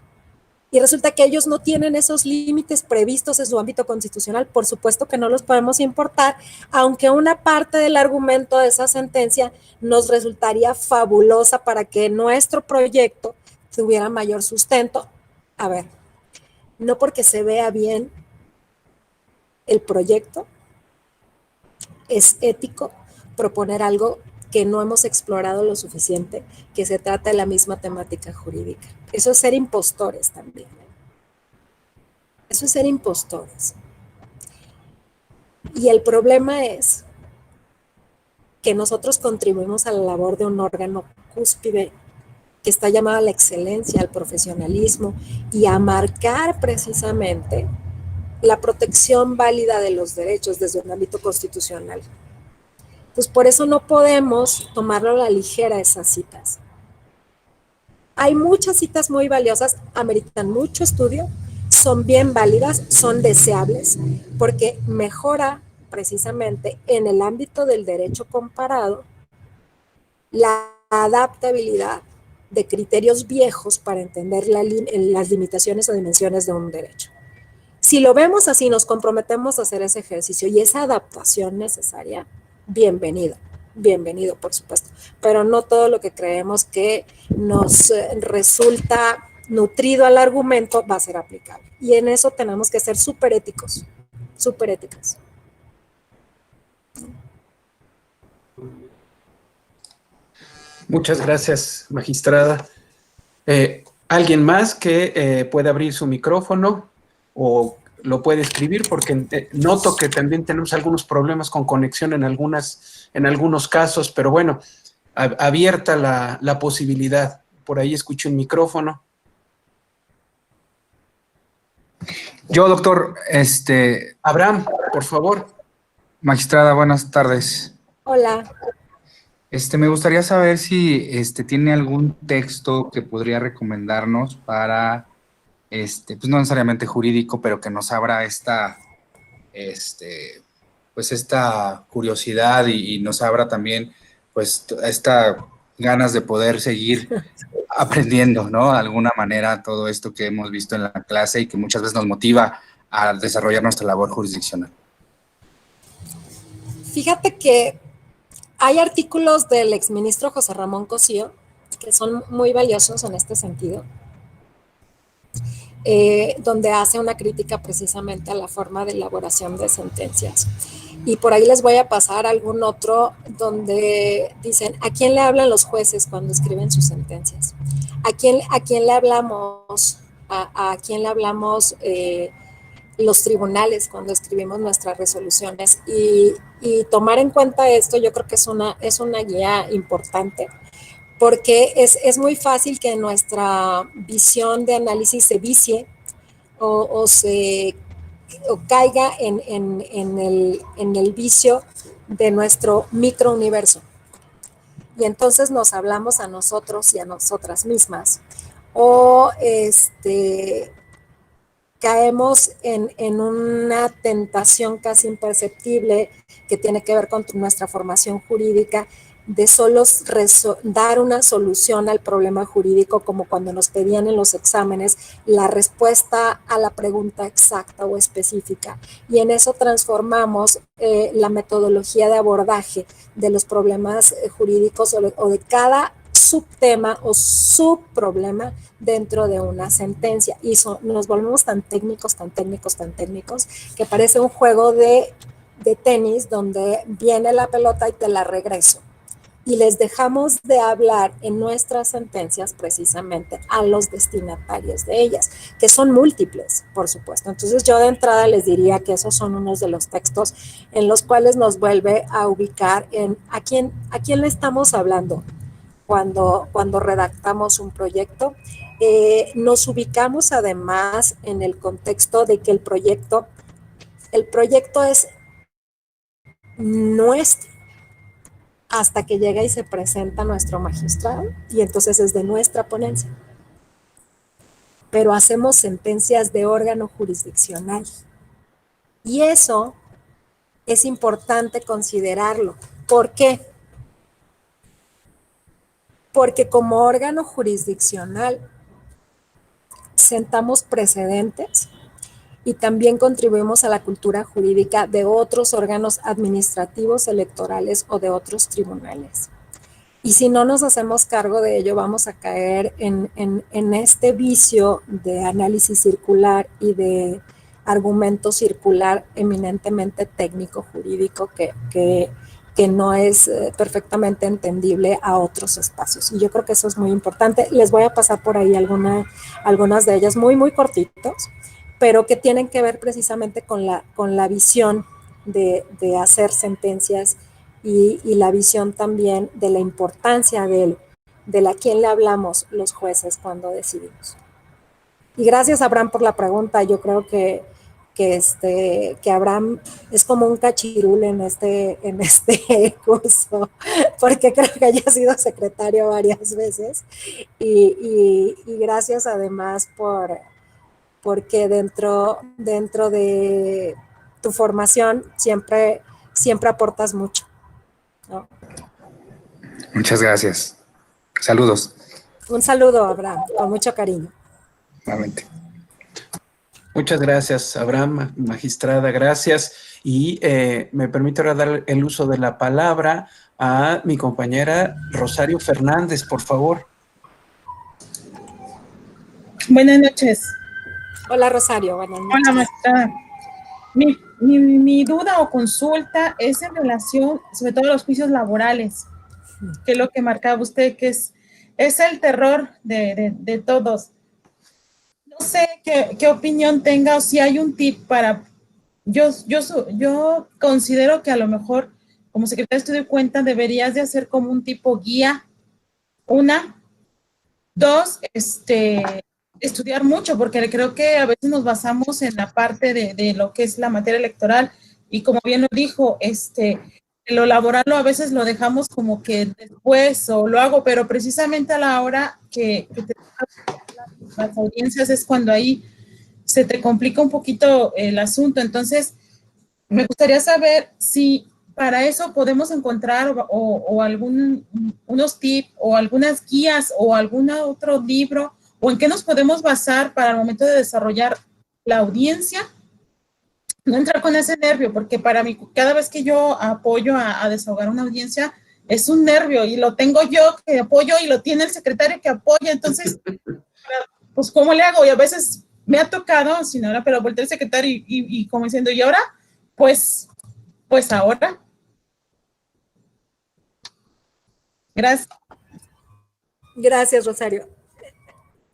Y resulta que ellos no tienen esos límites previstos en su ámbito constitucional, por supuesto que no los podemos importar, aunque una parte del argumento de esa sentencia nos resultaría fabulosa para que nuestro proyecto tuviera mayor sustento. A ver, no porque se vea bien el proyecto, es ético proponer algo que no hemos explorado lo suficiente, que se trata de la misma temática jurídica. Eso es ser impostores también. Eso es ser impostores. Y el problema es que nosotros contribuimos a la labor de un órgano cúspide que está llamado a la excelencia, al profesionalismo y a marcar precisamente la protección válida de los derechos desde un ámbito constitucional. Pues por eso no podemos tomarlo a la ligera esas citas. Hay muchas citas muy valiosas, ameritan mucho estudio, son bien válidas, son deseables, porque mejora precisamente en el ámbito del derecho comparado la adaptabilidad de criterios viejos para entender las limitaciones o dimensiones de un derecho. Si lo vemos así, nos comprometemos a hacer ese ejercicio y esa adaptación necesaria, bienvenido, bienvenido, por supuesto, pero no todo lo que creemos que nos resulta nutrido al argumento va a ser aplicable. Y en eso tenemos que ser súper éticos, súper éticos. Muchas gracias, magistrada. ¿Alguien más que pueda abrir su micrófono o lo puede escribir? Porque noto que también tenemos algunos problemas con conexión en algunos casos, pero bueno, abierta la posibilidad. Por ahí escuché un micrófono. Yo, doctor, Abraham, por favor. magistrada, buenas tardes. Hola. Me gustaría saber si tiene algún texto que podría recomendarnos para, pues no necesariamente jurídico, pero que nos abra esta curiosidad y nos abra también, pues, esta ganas de poder seguir aprendiendo, ¿no? De alguna manera todo esto que hemos visto en la clase y que muchas veces nos motiva a desarrollar nuestra labor jurisdiccional. Fíjate que hay artículos del exministro José Ramón Cosío que son muy valiosos en este sentido, donde hace una crítica precisamente a la forma de elaboración de sentencias. Y por ahí les voy a pasar algún otro donde dicen, ¿a quién le hablan los jueces cuando escriben sus sentencias? ¿A quién le hablamos? ¿A quién le hablamos los tribunales cuando escribimos nuestras resoluciones? Y tomar en cuenta esto, yo creo que es una guía importante, porque es muy fácil que nuestra visión de análisis se vicie o caiga en el vicio de nuestro microuniverso. Y entonces nos hablamos a nosotros y a nosotras mismas. O caemos en una tentación casi imperceptible que tiene que ver con nuestra formación jurídica, de solo dar una solución al problema jurídico, como cuando nos pedían en los exámenes la respuesta a la pregunta exacta o específica. Y en eso transformamos la metodología de abordaje de los problemas jurídicos o de cada subtema o subproblema dentro de una sentencia. Y nos volvemos tan técnicos, que parece un juego de tenis donde viene la pelota y te la regreso. Y les dejamos de hablar en nuestras sentencias precisamente a los destinatarios de ellas, que son múltiples, por supuesto. Entonces yo de entrada les diría que esos son unos de los textos en los cuales nos vuelve a ubicar en a quién le estamos hablando cuando redactamos un proyecto. Nos ubicamos además en el contexto de que el proyecto es nuestro, hasta que llega y se presenta nuestro magistrado, y entonces es de nuestra ponencia. Pero hacemos sentencias de órgano jurisdiccional. Y eso es importante considerarlo. ¿Por qué? Porque como órgano jurisdiccional sentamos precedentes y también contribuimos a la cultura jurídica de otros órganos administrativos, electorales o de otros tribunales. Y si no nos hacemos cargo de ello, vamos a caer en este vicio de análisis circular y de argumento circular eminentemente técnico jurídico que no es perfectamente entendible a otros espacios. Y yo creo que eso es muy importante. Les voy a pasar por ahí algunas de ellas muy cortitos, pero que tienen que ver precisamente con la visión de hacer sentencias y la visión también de la importancia de a quién le hablamos los jueces cuando decidimos. Y gracias, Abraham, por la pregunta. Yo creo que Abraham es como un cachirul en este curso, porque creo que haya sido secretario varias veces. Y gracias además porque dentro de tu formación siempre aportas mucho, ¿no? Muchas gracias. Saludos. Un saludo, Abraham, con mucho cariño. Nuevamente. Muchas gracias, Abraham, magistrada, gracias. Y me permito ahora dar el uso de la palabra a mi compañera Rosario Fernández, por favor. Buenas noches. Hola, Rosario, buenas noches. Hola, magistrada. Mi duda o consulta es en relación, sobre todo a los juicios laborales, que es lo que marcaba usted, que es el terror de todos. No sé qué opinión tenga o si hay un tip para... Yo considero que a lo mejor, como secretaria de Estudio y Cuenta, deberías de hacer como un tipo guía. Una. Dos, estudiar mucho, porque creo que a veces nos basamos en la parte de lo que es la materia electoral, y como bien lo dijo, lo laboral a veces lo dejamos como que después o lo hago, pero precisamente a la hora que te las audiencias es cuando ahí se te complica un poquito el asunto. Entonces, me gustaría saber si para eso podemos encontrar unos tips o algunas guías o algún otro libro, o en qué nos podemos basar para el momento de desarrollar la audiencia. No entrar con ese nervio, porque para mí, cada vez que yo apoyo a desahogar una audiencia, es un nervio, y lo tengo yo que apoyo y lo tiene el secretario que apoya. Entonces, pues, ¿cómo le hago? Y a veces me ha tocado, señora, pero voltea el secretario y como diciendo, ¿y ahora? Pues ahora. Gracias. Gracias, Rosario.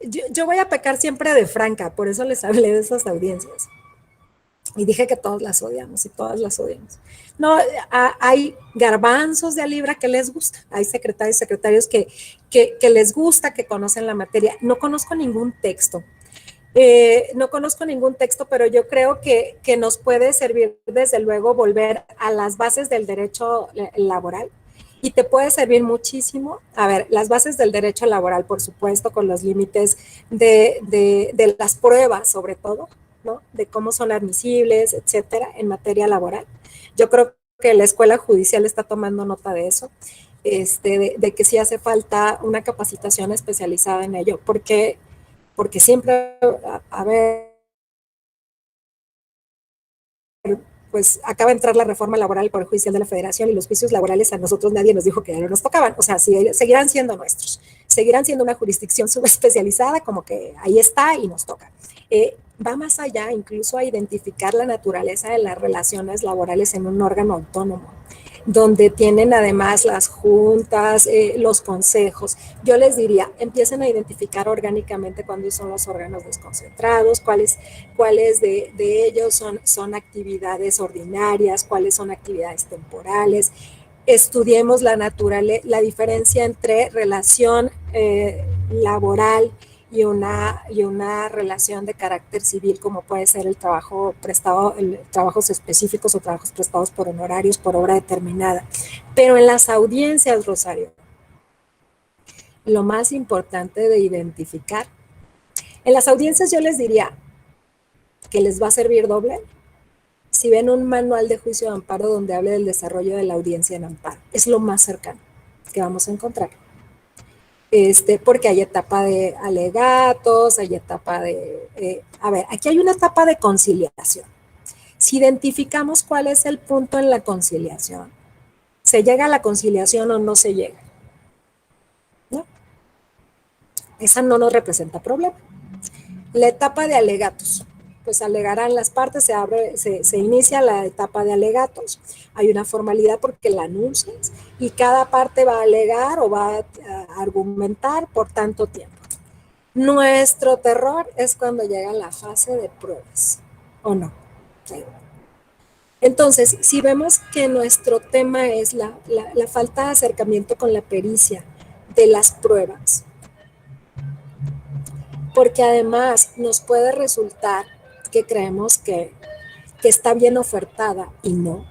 Yo voy a pecar siempre de franca, por eso les hablé de esas audiencias. Y dije que todos las odiamos y todas las odiamos. No, hay garbanzos de a libra que les gusta, hay secretarios que les gusta, que conocen la materia. No conozco ningún texto. Pero yo creo que nos puede servir, desde luego, volver a las bases del derecho laboral, y te puede servir muchísimo. A ver, las bases del derecho laboral, por supuesto, con los límites de las pruebas, sobre todo, ¿no? De cómo son admisibles, etcétera, en materia laboral. Yo creo que la escuela judicial está tomando nota de eso, de que sí hace falta una capacitación especializada en ello, porque siempre, a ver, pues acaba de entrar la reforma laboral del Poder Judicial de la Federación, y los juicios laborales a nosotros nadie nos dijo que ya no nos tocaban. O sea, seguirán siendo nuestros, seguirán siendo una jurisdicción subespecializada, como que ahí está y nos toca. Va más allá, incluso a identificar la naturaleza de las relaciones laborales en un órgano autónomo, donde tienen además las juntas, los consejos. Yo les diría, empiecen a identificar orgánicamente cuáles son los órganos desconcentrados, cuáles de ellos son actividades ordinarias, cuáles son actividades temporales. Estudiemos la diferencia entre relación laboral y una relación de carácter civil, como puede ser el trabajo prestado, trabajos específicos o trabajos prestados por honorarios, por obra determinada. Pero en las audiencias, Rosario, lo más importante de identificar, en las audiencias yo les diría que les va a servir doble si ven un manual de juicio de amparo donde hable del desarrollo de la audiencia en amparo. Es lo más cercano que vamos a encontrar. Porque hay etapa de alegatos, hay etapa de... a ver, aquí hay una etapa de conciliación. Si identificamos cuál es el punto en la conciliación, ¿se llega a la conciliación o no se llega? ¿No? Esa no nos representa problema. La etapa de alegatos, pues alegarán las partes, se inicia la etapa de alegatos. Hay una formalidad porque la anuncias y cada parte va a alegar o va a argumentar por tanto tiempo. Nuestro terror es cuando llega la fase de pruebas, ¿o no? Sí. Entonces, si vemos que nuestro tema es la falta de acercamiento con la pericia de las pruebas, porque además nos puede resultar que creemos que está bien ofertada y no.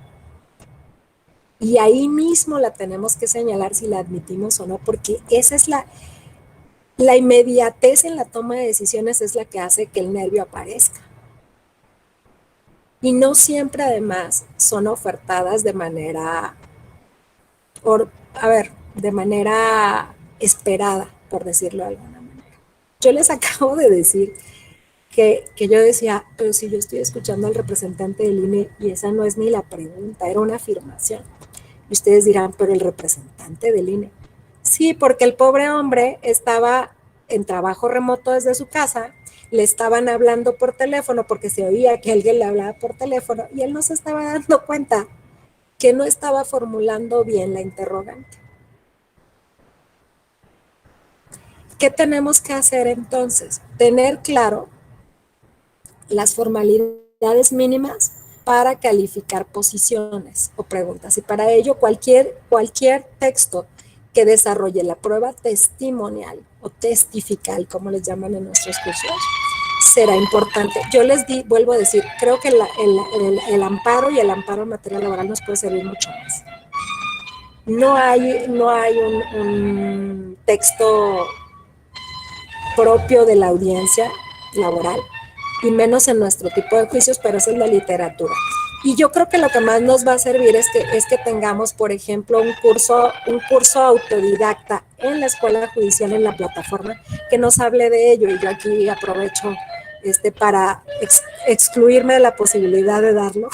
Y ahí mismo la tenemos que señalar si la admitimos o no, porque esa es la inmediatez en la toma de decisiones es la que hace que el nervio aparezca. Y no siempre además son ofertadas de manera, de manera esperada, por decirlo de alguna manera. Yo les acabo de decir que yo decía, pero si yo estoy escuchando al representante del INE y esa no es ni la pregunta, era una afirmación. Y ustedes dirán, pero el representante del INE. Sí, porque el pobre hombre estaba en trabajo remoto desde su casa, le estaban hablando por teléfono porque se oía que alguien le hablaba por teléfono y él no se estaba dando cuenta que no estaba formulando bien la interrogante. ¿Qué tenemos que hacer entonces? Tener claro las formalidades mínimas para calificar posiciones o preguntas. Y para ello, cualquier texto que desarrolle la prueba testimonial o testifical, como les llaman en nuestros cursos, será importante. Yo les vuelvo a decir, creo que el amparo y el amparo en materia laboral nos puede servir mucho más. No hay un texto propio de la audiencia laboral, y menos en nuestro tipo de juicios, pero esa es la literatura. Y yo creo que lo que más nos va a servir es que tengamos, por ejemplo, un curso autodidacta en la escuela judicial, en la plataforma, que nos hable de ello. Y yo aquí aprovecho para excluirme de la posibilidad de darlo.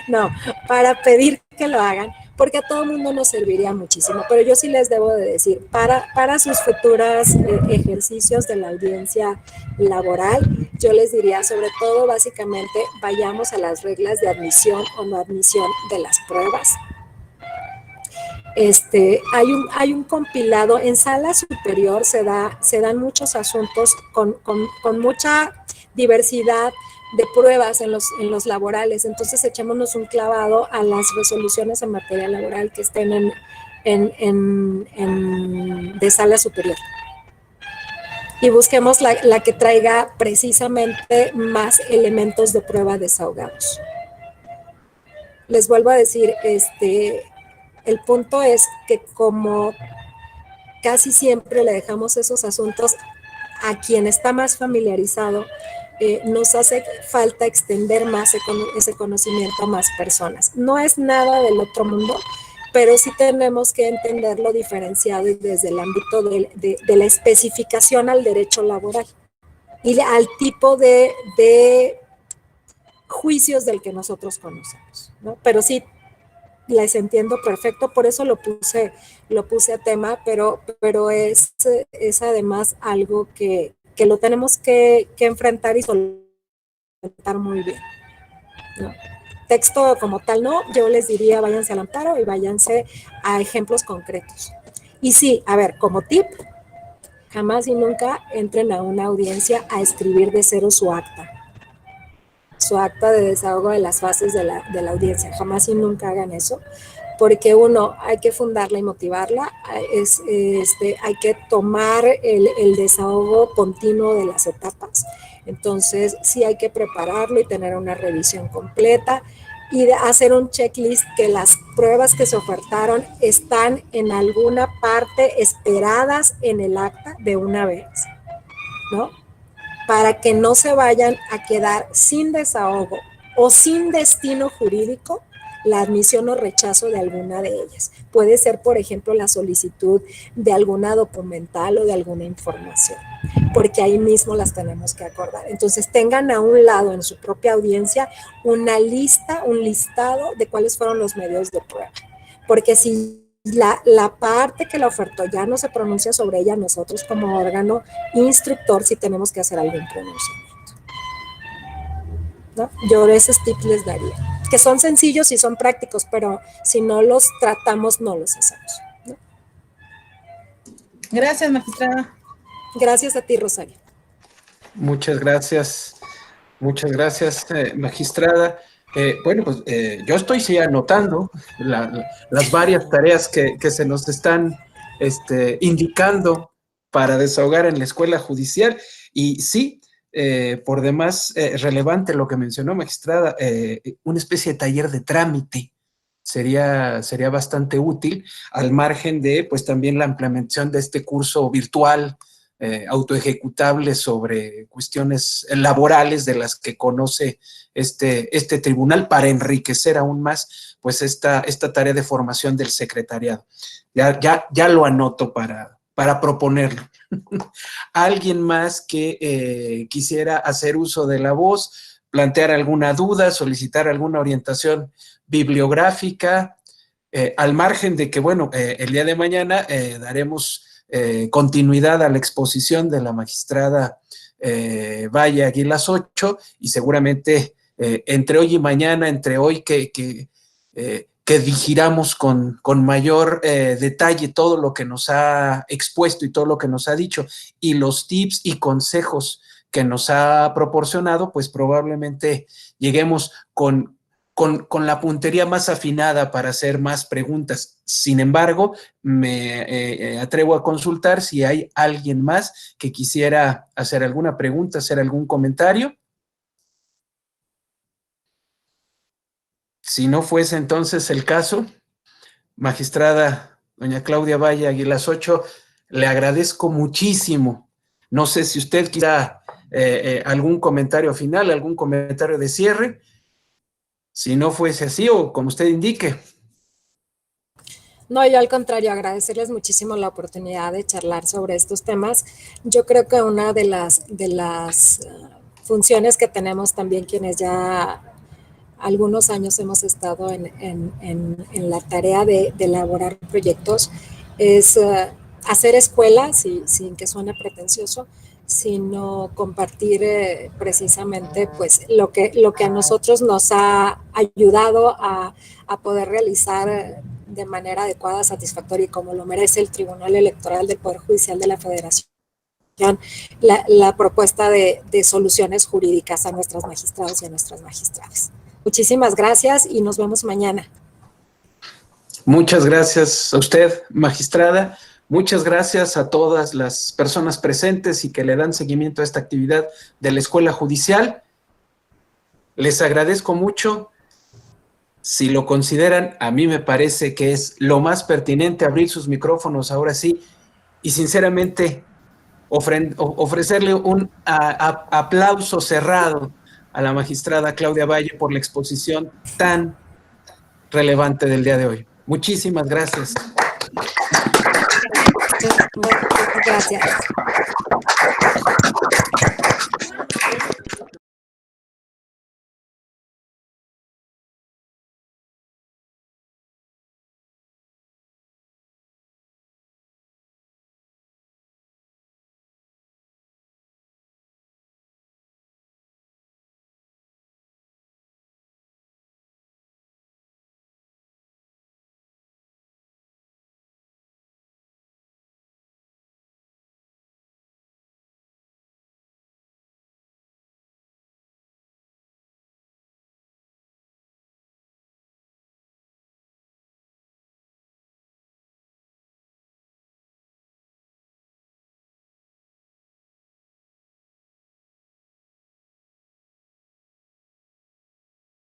No, para pedir que lo hagan, porque a todo el mundo nos serviría muchísimo. Pero yo sí les debo de decir, para sus futuros ejercicios de la audiencia laboral, yo les diría, sobre todo, básicamente, vayamos a las reglas de admisión o no admisión de las pruebas. Hay un compilado, en sala superior se dan muchos asuntos con mucha diversidad de pruebas en los laborales, entonces echémonos un clavado a las resoluciones en materia laboral que estén de sala superior. Y busquemos la que traiga precisamente más elementos de prueba desahogados. Les vuelvo a decir, el punto es que como casi siempre le dejamos esos asuntos a quien está más familiarizado, nos hace falta extender más ese conocimiento a más personas. No es nada del otro mundo, pero sí tenemos que entenderlo diferenciado desde el ámbito de la especificación al derecho laboral y al tipo de juicios del que nosotros conocemos, ¿no? Pero sí, les entiendo perfecto, por eso lo puse a tema, pero es además algo que lo tenemos que enfrentar y solventar muy bien, ¿no? Texto como tal no, yo les diría váyanse al amparo y váyanse a ejemplos concretos. Y sí, a ver, como tip, jamás y nunca entren a una audiencia a escribir de cero su acta de desahogo de las fases de la audiencia. Jamás y nunca hagan eso, porque uno, hay que fundarla y motivarla, hay que tomar el desahogo continuo de las etapas. Entonces, sí hay que prepararlo y tener una revisión completa y hacer un checklist que las pruebas que se ofertaron están en alguna parte esperadas en el acta de una vez, ¿no? Para que no se vayan a quedar sin desahogo o sin destino jurídico la admisión o rechazo de alguna de ellas. Puede ser, por ejemplo, la solicitud de alguna documental o de alguna información, porque ahí mismo las tenemos que acordar. Entonces, tengan a un lado en su propia audiencia una lista, un listado de cuáles fueron los medios de prueba, porque si la parte que la ofertó ya no se pronuncia sobre ella, nosotros como órgano instructor sí tenemos que hacer algún pronunciamiento, ¿no? Yo esos tips les daría, que son sencillos y son prácticos, pero si no los tratamos, no los hacemos, ¿no? Gracias, magistrada. Gracias a ti, Rosario. Muchas gracias, magistrada. Bueno, pues yo estoy sí anotando las varias tareas que se nos están indicando para desahogar en la escuela judicial. Y sí, por demás, relevante lo que mencionó, magistrada, una especie de taller de trámite sería bastante útil, al margen de, pues, también la implementación de este curso virtual autoejecutable sobre cuestiones laborales de las que conoce este tribunal para enriquecer aún más, pues, esta tarea de formación del secretariado. Ya lo anoto para proponerlo. ¿Alguien más que quisiera hacer uso de la voz, plantear alguna duda, solicitar alguna orientación bibliográfica, al margen de que, bueno, el día de mañana daremos continuidad a la exposición de la magistrada Valle Aguilas 8 y seguramente entre hoy y mañana, entre hoy que digiramos con mayor detalle todo lo que nos ha expuesto y todo lo que nos ha dicho y los tips y consejos que nos ha proporcionado, pues probablemente lleguemos con la puntería más afinada para hacer más preguntas. Sin embargo, me atrevo a consultar si hay alguien más que quisiera hacer alguna pregunta, hacer algún comentario. Si no fuese entonces el caso, magistrada doña Claudia Valle Aguilas 8, le agradezco muchísimo. No sé si usted quiera algún comentario final, algún comentario de cierre. Si no fuese así, o como usted indique. No, yo al contrario, agradecerles muchísimo la oportunidad de charlar sobre estos temas. Yo creo que una de las funciones que tenemos también quienes ya algunos años hemos estado en la tarea de elaborar proyectos es hacer escuela, sin que suene pretencioso, sino compartir precisamente pues lo que a nosotros nos ha ayudado a poder realizar de manera adecuada, satisfactoria y como lo merece el Tribunal Electoral del Poder Judicial de la Federación, la propuesta de soluciones jurídicas a nuestros magistrados y a nuestras magistradas. Muchísimas gracias y nos vemos mañana. Muchas gracias a usted, magistrada. Muchas gracias a todas las personas presentes y que le dan seguimiento a esta actividad de la Escuela Judicial. Les agradezco mucho. Si lo consideran, a mí me parece que es lo más pertinente abrir sus micrófonos ahora sí y sinceramente ofrecerle un aplauso cerrado a la magistrada Claudia Valle por la exposición tan relevante del día de hoy. Muchísimas gracias. Gracias.